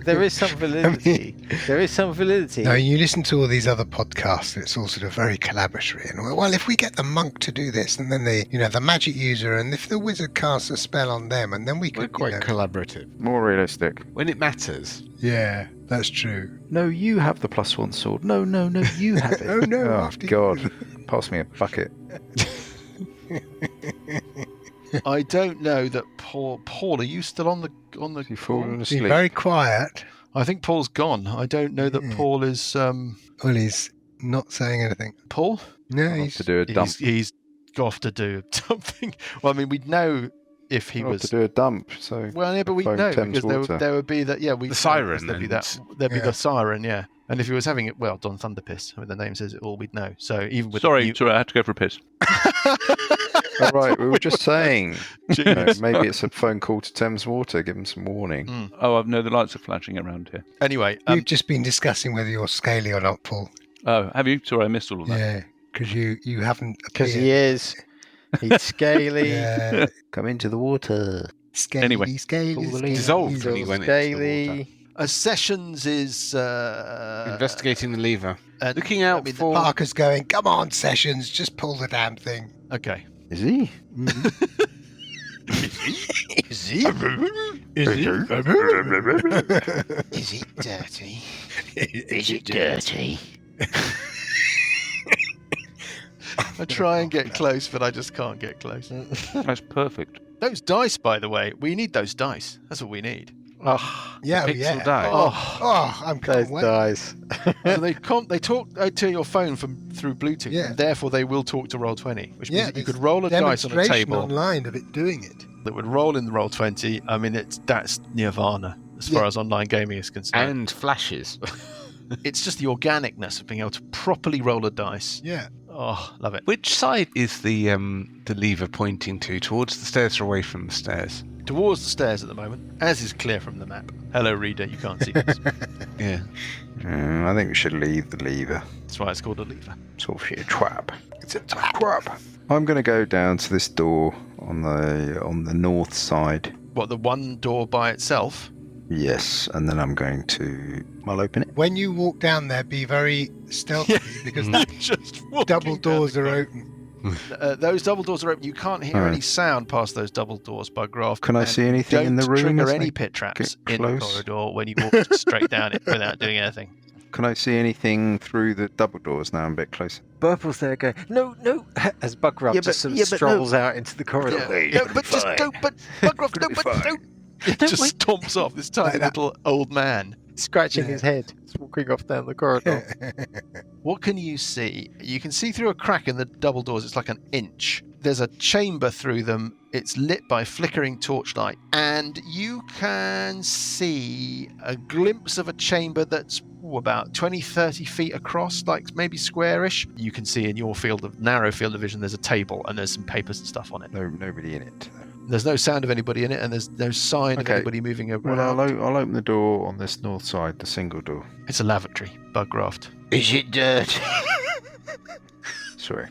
there is some validity. There is some validity. No, you listen to all these other podcasts, it's all sort of very collaboratory. And well, if we get the monk to do this, and then the magic user, and if the wizard casts a spell on them, and then we could. We're quite collaborative. More realistic. When it matters. Yeah, that's true. No, you have the +1 sword. No, you have it. Oh no! Oh after God! you. Pass me a bucket. I don't know that Paul. Paul, are you still on the? You've fallen He's asleep. very quiet. I think Paul's gone. I don't know that Paul is. Well, he's not saying anything. Paul? No, I'll have to do a dump. He's got to do something. Well, I mean, we'd know if he I'll was. have to do a dump. So. Well, yeah, but we'd phone know Thames because there would be that. Yeah, The siren. There'd be that. There'd be the siren. Yeah. And if he was having it, well, Don Thunderpiss, I mean, the name says it all, we'd know. So even with Sorry, I had to go for a piss. All right, we were just saying. Maybe it's a phone call to Thames Water. Give them some warning. Oh, no, the lights are flashing around here. Anyway, We've just been discussing whether you're scaly or not, Paul. Oh, have you? Sorry, I missed all of that. Yeah, because you haven't. Because he is. He's scaly. Yeah. Come into the water. Scaly, Anyway. scaly. Dissolved when he went into the water. Sessions is Investigating the lever. looking out The for. Parker's going, come on, Sessions, just pull the damn thing. Okay. Is he? Is he? Is it dirty? Is it dirty? I try and get close, but I just can't get close. That's perfect. Those dice, by the way, we need those dice. That's what we need. Oh, Yeah, Pixel die. I'm those can't wait. guys. So they talk to your phone through Bluetooth, Yeah. and therefore they will talk to Roll20, which means Yeah, that you there's could roll a dice on a demonstration table online of it doing it. that would roll in the Roll20. I mean, that's nirvana as far as online gaming is concerned. And flashes. It's just the organicness of being able to properly roll a dice. Yeah. Oh, love it. Which side is the lever pointing to? Towards the stairs or away from the stairs? Towards the stairs at the moment, as is clear from the map. Hello, reader, you can't see this. Yeah. I think we should leave the lever. That's why it's called a lever. It's obviously a trap. It's a trap. I'm going to go down to this door on the north side. What, the one door by itself? Yes, and then I'm going to... I'll open it. When you walk down there, be very stealthy because Just double doors are open. those double doors are open. You can't hear any sound past those double doors, Bugraft. Can I see anything in the room? Don't trigger as any I pit traps get in the close? corridor when you walk straight down it without doing anything. Can I see anything through the double doors now? I'm a bit closer. Burple's there going, no, as Bugraft Yeah, just but- sort of yeah, but strolls out into the corridor. No, but just don't. But Bugraft, no, but don't. It just stomps off this tiny little old man. Scratching his head, just walking off down the corridor. What can you see? You can see through a crack in the double doors. It's like an inch. There's a chamber through them. It's lit by flickering torchlight. And you can see a glimpse of a chamber that's about 20, 30 feet across, like maybe squarish. You can see in your narrow field of vision, there's a table and there's some papers and stuff on it. No, nobody in it. There's no sound of anybody in it, and there's no sign of anybody moving around. Well, I'll open the door on this north side, the single door. It's a lavatory, Bugraft. Is it dirty? Sorry.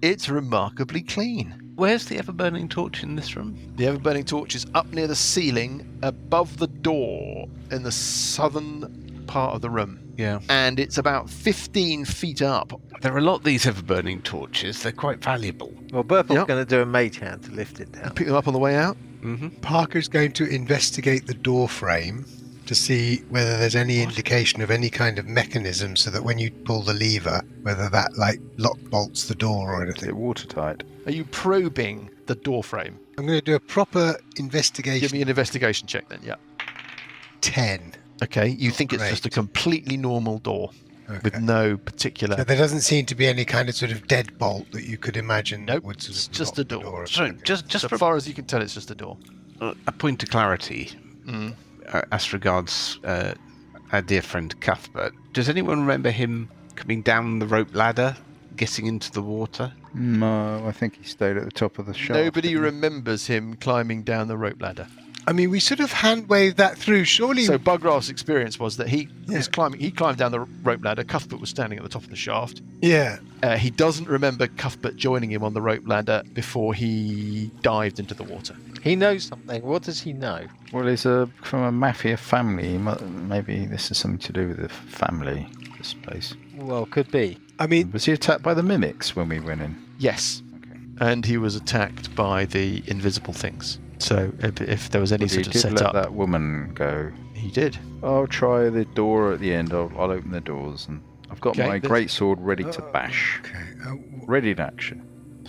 It's remarkably clean. Where's the ever-burning torch in this room? The ever-burning torch is up near the ceiling, above the door, in the southern part of the room. Yeah. And it's about 15 feet up. There are a lot of these ever-burning torches. They're quite valuable. Well, Burple's Yep. going to do a mage hand to lift it down. Pick them up on the way out. Mm-hmm. Parker's going to investigate the door frame to see whether there's any indication of any kind of mechanism so that when you pull the lever, whether that lock bolts the door or Is anything. it watertight? Are you probing the door frame? I'm going to do a proper investigation. Give me an investigation check then, yeah. 10. Okay, you think it's Great. just a completely normal door with Okay. no particular... So there doesn't seem to be any kind of sort of deadbolt that you could imagine Nope, would sort it's of just lock a the door. or So, something. just so for far as you can tell, it's just a door. a point of clarity, Mm. as regards our dear friend Cuthbert, does anyone remember him coming down the rope ladder, getting into the water? No, I think he stayed at the top of the shaft. Nobody didn't he? remembers him climbing down the rope ladder. I mean, we sort of hand-waved that through. Surely... So Bugraft's experience was that he Yeah. was climbing. He climbed down the rope ladder. Cuthbert was standing at the top of the shaft. Yeah. He doesn't remember Cuthbert joining him on the rope ladder before he dived into the water. He knows something. What does he know? Well, he's from a mafia family. Maybe this is something to do with the family, this place. Well, could be. I mean, Was he attacked by the mimics when we went in? Yes, Okay. and he was attacked by the invisible things. So if there was any But he sort of did let setup, that woman go. he did. I'll try the door at the end. I'll open the doors, and I've got Okay, my there's- great sword ready to bash, okay. ready in action.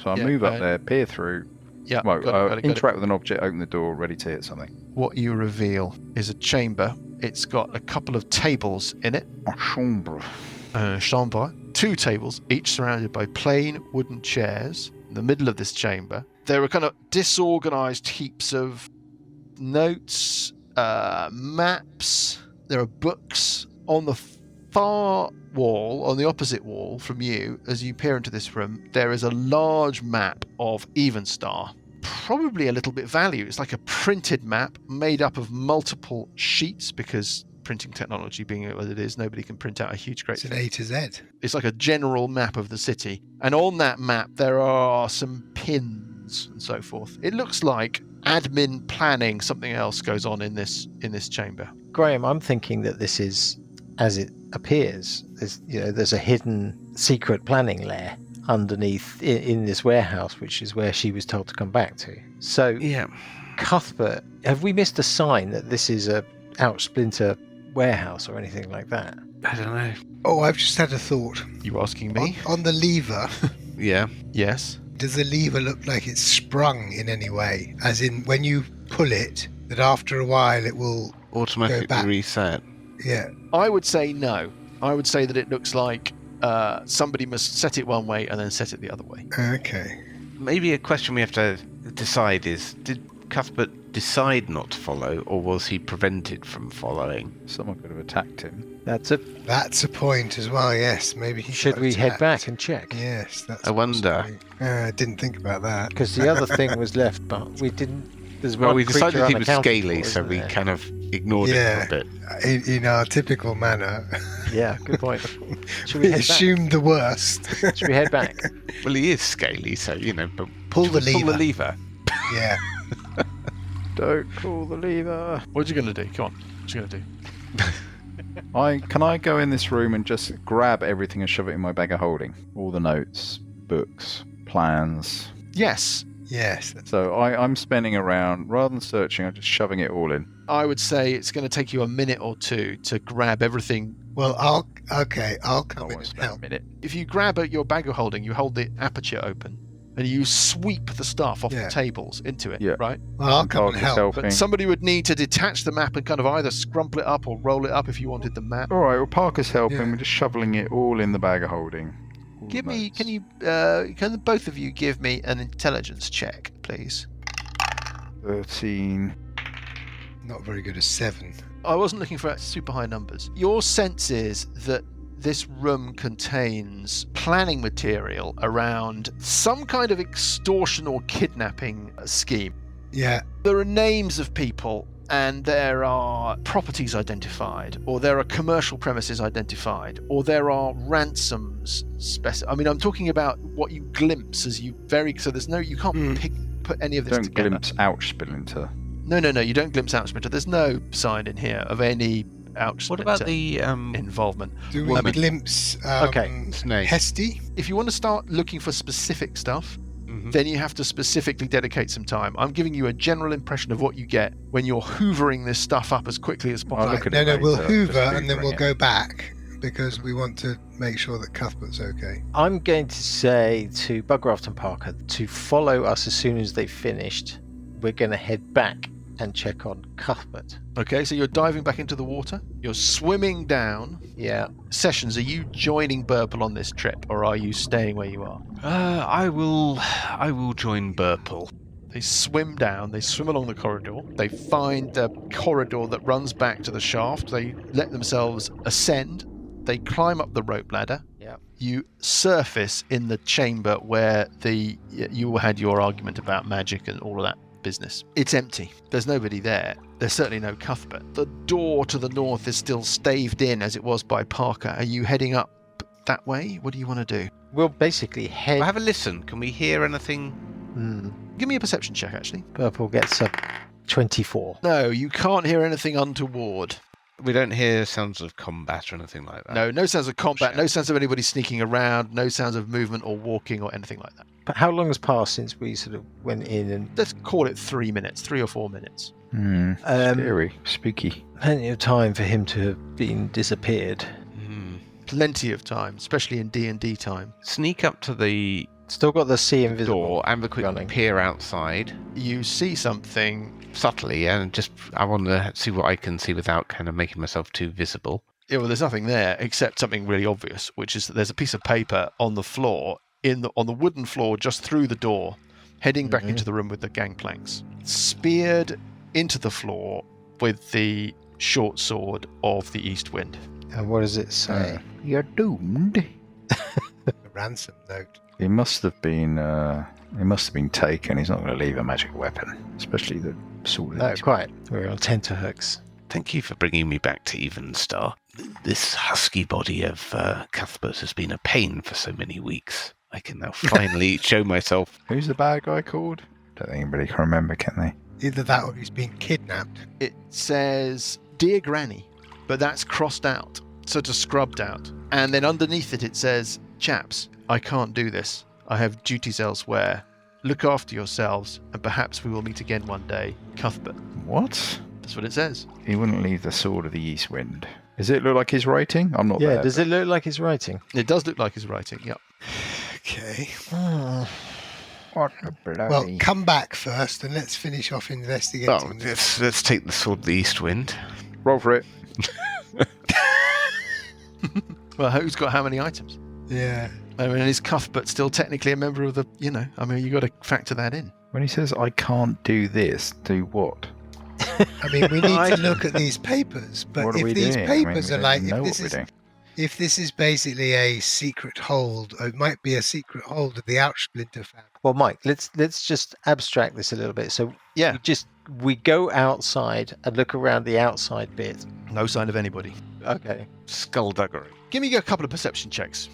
So I Yeah, move up uh, there, peer through, Yeah, well, got it. interact with an object, open the door, ready to hit something. What you reveal is a chamber. It's got a couple of tables in it. A chambre. Chambre. 2 tables, each surrounded by plain wooden chairs. In the middle of this chamber, there are kind of disorganized heaps of notes, maps. There are books on the far wall, on the opposite wall from you. As you peer into this room, there is a large map of Evenstar. Probably a little bit value. It's like a printed map made up of multiple sheets because printing technology being what it is, nobody can print out a huge great It's an thing. A to Z. It's like a general map of the city. And on that map, there are some pins and so forth. It looks like admin planning, something else goes on in this chamber. Graham, I'm thinking that this is, as it appears, there's a hidden secret planning lair underneath in this warehouse, which is where she was told to come back to. So, Yeah. Cuthbert, have we missed a sign that this is a out-splinter warehouse or anything like that? I don't know. Oh, I've just had a thought. You asking me? On the lever, Yeah. Yes. does the lever look like it's sprung in any way? As in, when you pull it, that after a while it will... Automatically back. reset. Yeah. I would say no. I would say that it looks like somebody must set it one way and then set it the other way. Okay. Maybe a question we have to decide is, Cuthbert decide not to follow, or was he prevented from following? Someone could have attacked him. That's a. That's a point as well. Yes, maybe he Should got we head attacked. back and check? Yes, that's. I wonder. I didn't think about that. Because the other thing was left, but we didn't. There's Well, one we decided creature he was unaccounted scaly, for, so isn't we there? kind of ignored it for a bit. In our typical manner, Yeah, good point. Should we we head back? assumed the worst. Should we head back? Well, he is scaly, so, but Pull the Pull the lever. lever. Yeah. Don't pull the lever. What are you going to do? Come on. What are you going to do? Can I go in this room and just grab everything and shove it in my bag of holding? All the notes, books, plans. Yes. Yes. So I'm spinning around, rather than searching, I'm just shoving it all in. I would say it's going to take you a minute or two to grab everything. Well, I'll I come in won't and spend a help. minute. If you grab at your bag of holding, you hold the aperture open and you sweep the stuff off Yeah. the tables into it, Yeah. right? Well, I'll come and Parker's help. helping. But somebody would need to detach the map and kind of either scrumple it up or roll it up if you wanted the map. All right, well, Parker's helping. Yeah. We're just shoveling it all in the bag of holding. All Give the me, notes. can both of you give me an intelligence check, please? 13. Not very good as 7. I wasn't looking for super high numbers. Your sense is that this room contains planning material around some kind of extortion or kidnapping scheme. Yeah. There are names of people and there are properties identified, or there are commercial premises identified, or there are ransoms I mean, I'm talking about what you glimpse as you so there's no, you can't put any of this Don't together. glimpse ouch splinter. No, you don't glimpse Outsplinter. There's no sign in here of any Outsplinter What about the involvement. Do we glimpse snake? Hesty? If you want to start looking for specific stuff, Mhm. then you have to specifically dedicate some time. I'm giving you a general impression of what you get when you're hoovering this stuff up as quickly as possible. I'll look at No, it we'll later, hoover just and then we'll hoovering go back because we want to make sure that Cuthbert's okay. I'm going to say to Bugraft and Parker to follow us as soon as they've finished. We're going to head back and check on Cuthbert. Okay, so you're diving back into the water. You're swimming down. Yeah. Sessions, are you joining Burple on this trip, or are you staying where you are? I will join Burple. They swim down, they swim along the corridor, they find a corridor that runs back to the shaft, they let themselves ascend, they climb up the rope ladder. Yeah. You surface in the chamber where you had your argument about magic and all of that business. It's empty. There's nobody there. There's certainly no Cuthbert. The door to the north is still staved in as it was by Parker. Are you heading up that way? What do you want to do? We'll basically head. Well, have a listen. Can we hear anything? Give me a perception check, actually. Purple gets a 24. No, you can't hear anything untoward. We don't hear sounds of combat or anything like that. No sounds of combat, Shit. no sounds of anybody sneaking around, no sounds of movement or walking or anything like that. But how long has passed since we sort of went in and Let's call it 3 minutes, 3 or 4 minutes. Scary. Spooky. plenty of time for him to have been disappeared? Plenty of time, especially in D&D time. Sneak up to the Still got the sea invisible door and have a quick running. peer outside You see something. subtly, and I want to see what I can see without kind of making myself too visible. Yeah, well, there's nothing there except something really obvious, which is that there's a piece of paper on the floor, on the wooden floor just through the door, heading back into the room with the gangplanks. Speared into the floor with the short sword of the East Wind. And what does it say? You're doomed. A ransom note. He must have been. He must have been taken. He's not going to leave a magic weapon, especially the sword. No, quite. We're on tenterhooks. Thank you for bringing me back to Evenstar. This husky body of Cuthbert has been a pain for so many weeks. I can now finally show myself. Who's the bad guy called? Don't think anybody can remember, can they? Either that or he's been kidnapped. It says, Dear Granny, but that's crossed out, sort of scrubbed out. And then underneath it says, Chaps, I can't do this. I have duties elsewhere. Look after yourselves, and perhaps we will meet again one day. Cuthbert. What? That's what it says. He wouldn't leave the sword of the East Wind. Does it look like his writing? I'm not Yeah, there. does it look like his writing? It does look like his writing, yep. Okay. What a bloody... Well, come back first and let's finish off investigating. Oh, let's take the sword of the East Wind. Roll for it. Well, who's got how many items? Yeah. I mean, is Cuthbert still technically a member of the, you got to factor that in. When he says, I can't do this, do what? I mean, we need to look at these papers. But What are if we these doing? I mean, papers we are don't like, know what we're doing. if this is basically a secret hold, or it might be a secret hold of the Outsplinter family. Well, Mike, let's just abstract this a little bit. So Yeah. we go outside and look around the outside bit. No sign of anybody. Okay. Skullduggery. Give me a couple of perception checks.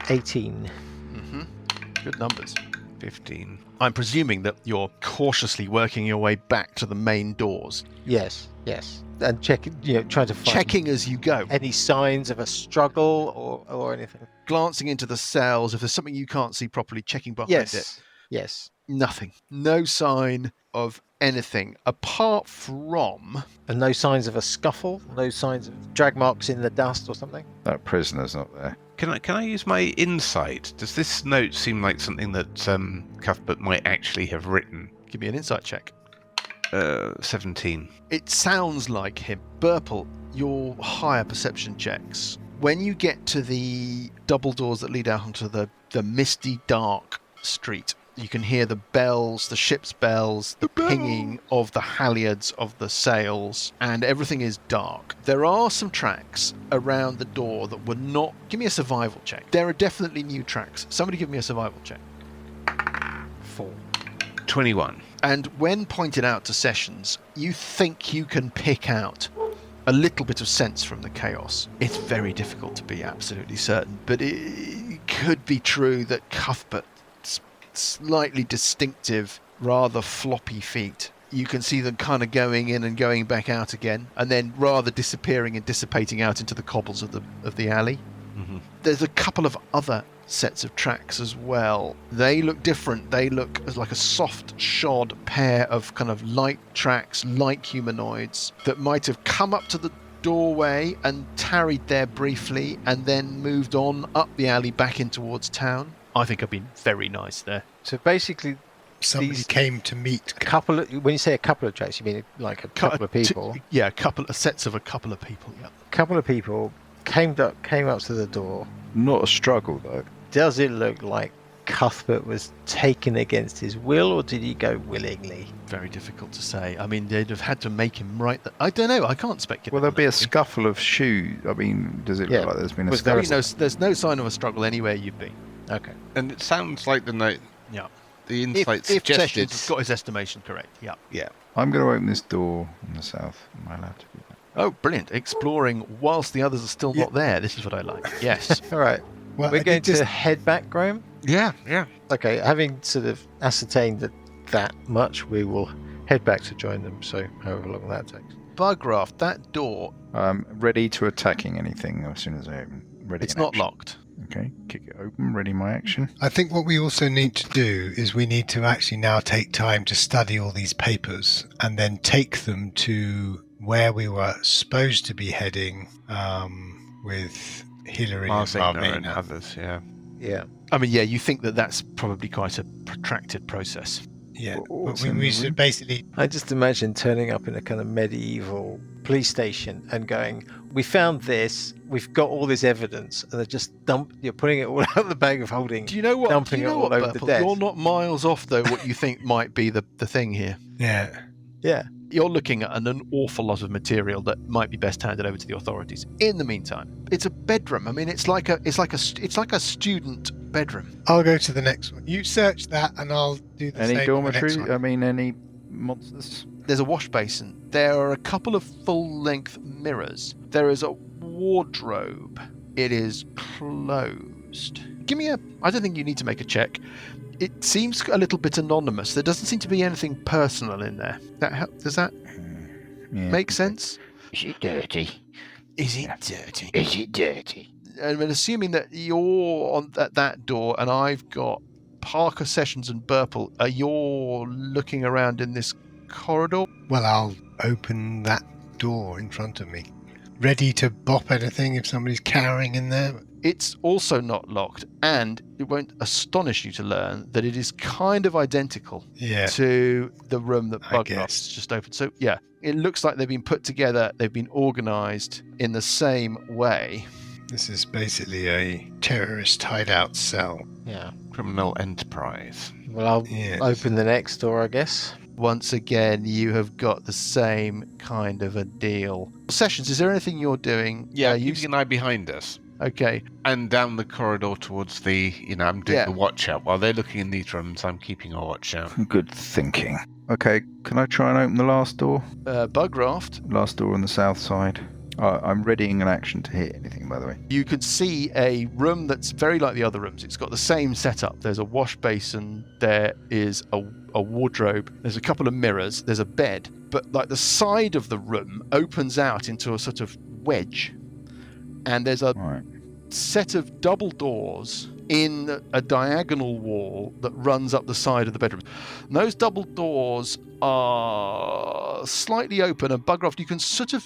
18. Mm-hmm. Good numbers. 15. I'm presuming that you're cautiously working your way back to the main doors. Yes. And checking, trying to find Checking as you go. any signs of a struggle or anything. Glancing into the cells. If there's something you can't see properly, checking behind it. Yes. Nothing. No sign of anything apart from... And no signs of a scuffle? No signs of drag marks in the dust or something? That prisoner's not there. Can I use my insight? Does this note seem like something that Cuthbert might actually have written? Give me an insight check. 17. It sounds like him. Burple, your higher perception checks. When you get to the double doors that lead out onto the misty, dark street, you can hear the bells, the ship's bells, the pinging of the halyards of the sails, and everything is dark. There are some tracks around the door that were not... Give me a survival check. There are definitely new tracks. Somebody give me a survival check. 4. 21. And when pointed out to Sessions, you think you can pick out a little bit of sense from the chaos. It's very difficult to be absolutely certain, but it could be true that Cuthbert's slightly distinctive, rather floppy feet, you can see them kind of going in and going back out again, and then rather disappearing and dissipating out into the cobbles of the alley. Mm-hmm. There's a couple of other sets of tracks as well. They look different. They look as like a soft shod pair of kind of light tracks, like humanoids, that might have come up to the doorway and tarried there briefly and then moved on up the alley back in towards town. I think I've been very nice there. So basically, Somebody came to meet. when you say a couple of tracks, you mean like a couple of people? Sets of a couple of people, yeah. A couple of people came up to the door. Not a struggle, though. Does it look like Cuthbert was taken against his will, or did he go willingly? Very difficult to say. I mean, they'd have had to make him right. I don't know. I can't speculate. Will there be a scuffle of shoes? I mean, does it look like there's been a scuffle? There's no sign of a struggle anywhere you've been. Okay. And it sounds like the note. Yeah. The insight If suggested. Sessions has got his estimation correct, yeah. Yeah. I'm going to open this door on the south. Am I allowed to do that? Oh, brilliant. Exploring whilst the others are still not there. This is what I like. Yes. All right. Well, We're going to head back, Graham? Yeah. Okay, having sort of ascertained that much, we will head back to join them, so however long that takes. Bugraft, that door, Ready to attacking anything as soon as I open. Ready. it's in not action. locked. Okay, kick it open. Ready my action. I think what we also need to do is we need to actually now take time to study all these papers and then take them to where we were supposed to be heading with Hillary and Marlena and Marlena. others, yeah. Yeah. I mean, yeah, you think that that's probably quite a protracted process. Yeah, What's but in we the should room? basically... I just imagine turning up in a kind of medieval police station and going, we found this, we've got all this evidence, and they're just you're putting it all out of the bag of holding. Do you know what? Dumping do you know it all what, over the Burple? desk. You're not miles off, though, what you think might be the thing here. Yeah. Yeah. You're looking at an awful lot of material that might be best handed over to the authorities. In the meantime, it's a bedroom. I mean, it's like a student bedroom. I'll go to the next one. You search that and I'll do the Any same for the next dormitory? one. I mean, any monsters? There's a wash basin. There are a couple of full-length mirrors. There is a wardrobe. It is closed. Give me I don't think you need to make a check. It seems a little bit anonymous. There doesn't seem to be anything personal in there. Does that make sense? Is it dirty? Is it dirty? Is it dirty? And assuming that you're on at that door and I've got Parker, Sessions and Burple, you're looking around in this corridor? Well, I'll open that door in front of me. Ready to bop anything if somebody's cowering in there. It's also not locked, and it won't astonish you to learn that it is kind of identical to the room that Bugraft's just opened. So, yeah, it looks like they've been put together, they've been organised in the same way. This is basically a terrorist hideout cell. Yeah. Criminal enterprise. Well, I'll open the next door, I guess. Once again, you have got the same kind of a deal. Sessions, is there anything you're doing? Yeah, you keeping an eye behind us. Okay. And down the corridor towards the, I'm doing the watch out. While they're looking in these rooms, I'm keeping a watch out. Good thinking. Okay, can I try and open the last door? Bugraft. Last door on the south side. I'm readying an action to hit anything, by the way. You could see a room that's very like the other rooms. It's got the same setup. There's a wash basin. There is a wardrobe. There's a couple of mirrors. There's a bed. But like the side of the room opens out into a sort of wedge. And there's a set of double doors in a diagonal wall that runs up the side of the bedroom. And those double doors are slightly open, and Bugraft, you can sort of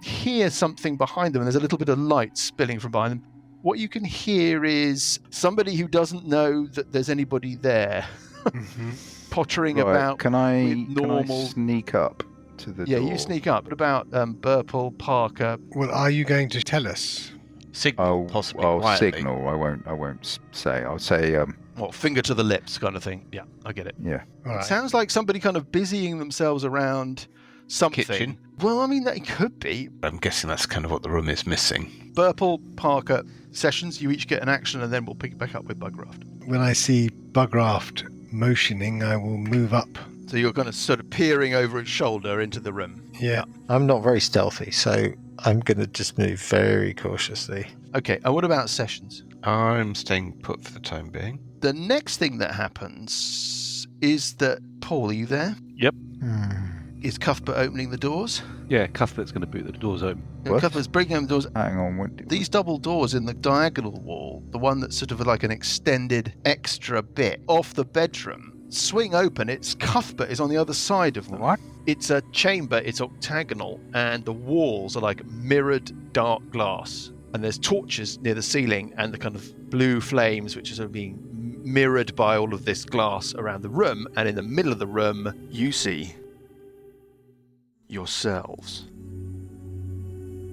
hear something behind them, and there's a little bit of light spilling from behind them. What you can hear is somebody who doesn't know that there's anybody there pottering about. Can I sneak up to the door? Yeah, you sneak up. What about Burple, Parker? Well, are you going to tell us? Signal, possibly. I'll signal. I won't say. I'll say. What, finger to the lips kind of thing? Yeah, I get it. Yeah. It sounds like somebody kind of busying themselves around something. Kitchen? Well, I mean, that could be. I'm guessing that's kind of what the room is missing. Burple, Parker, Sessions, you each get an action, and then we'll pick it back up with Bugraft. When I see Bugraft motioning, I will move up. So you're kind of sort of peering over its shoulder into the room. Yeah. I'm not very stealthy, so I'm going to just move very cautiously. Okay, and what about Sessions? I'm staying put for the time being. The next thing that happens is that, Paul, are you there? Yep. Is Cuthbert opening the doors? Yeah, Cuthbert's going to boot the doors open. What? Cuthbert's breaking open the doors. Hang on. These double doors in the diagonal wall, the one that's sort of like an extended extra bit off the bedroom, swing open. It's Cuthbert is on the other side of them. What? It's a chamber. It's octagonal, and the walls are like mirrored dark glass. And there's torches near the ceiling, and the kind of blue flames, which are sort of being mirrored by all of this glass around the room. And in the middle of the room, you see yourselves.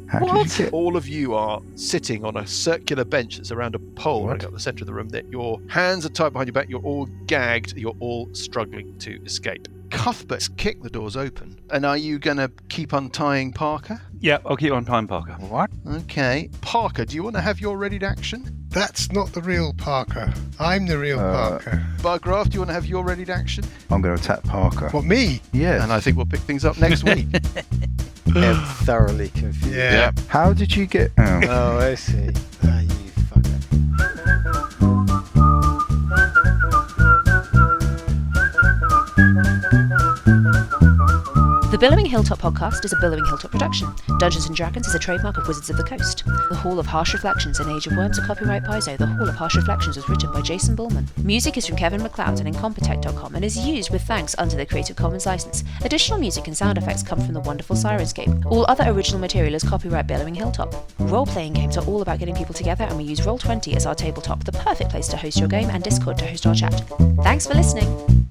How did you get... All of you are sitting on a circular bench that's around a pole right up the centre of the room. That your hands are tied behind your back. You're all gagged. You're all struggling to escape. Cuthbert's kicked the doors open. And are you going to keep untying Parker? Yeah, I'll keep on time, Parker. What? Okay. Parker, do you want to have your ready to action? That's not the real Parker. I'm the real Parker. Bugraft, do you want to have your ready to action? I'm going to attack Parker. What, me? Yeah. And I think we'll pick things up next week. I'm thoroughly confused. Yeah. How did you get... Oh, I see. Ah, you fucker. The Billowing Hilltop podcast is a Billowing Hilltop production. Dungeons & Dragons is a trademark of Wizards of the Coast. The Hall of Harsh Reflections and Age of Worms are copyright Paizo. The Hall of Harsh Reflections was written by Jason Bullman. Music is from Kevin MacLeod and Incompetech.com and is used with thanks under the Creative Commons license. Additional music and sound effects come from the wonderful Sirenscape. All other original material is copyright Billowing Hilltop. Role-playing games are all about getting people together, and we use Roll20 as our tabletop, the perfect place to host your game, and Discord to host our chat. Thanks for listening!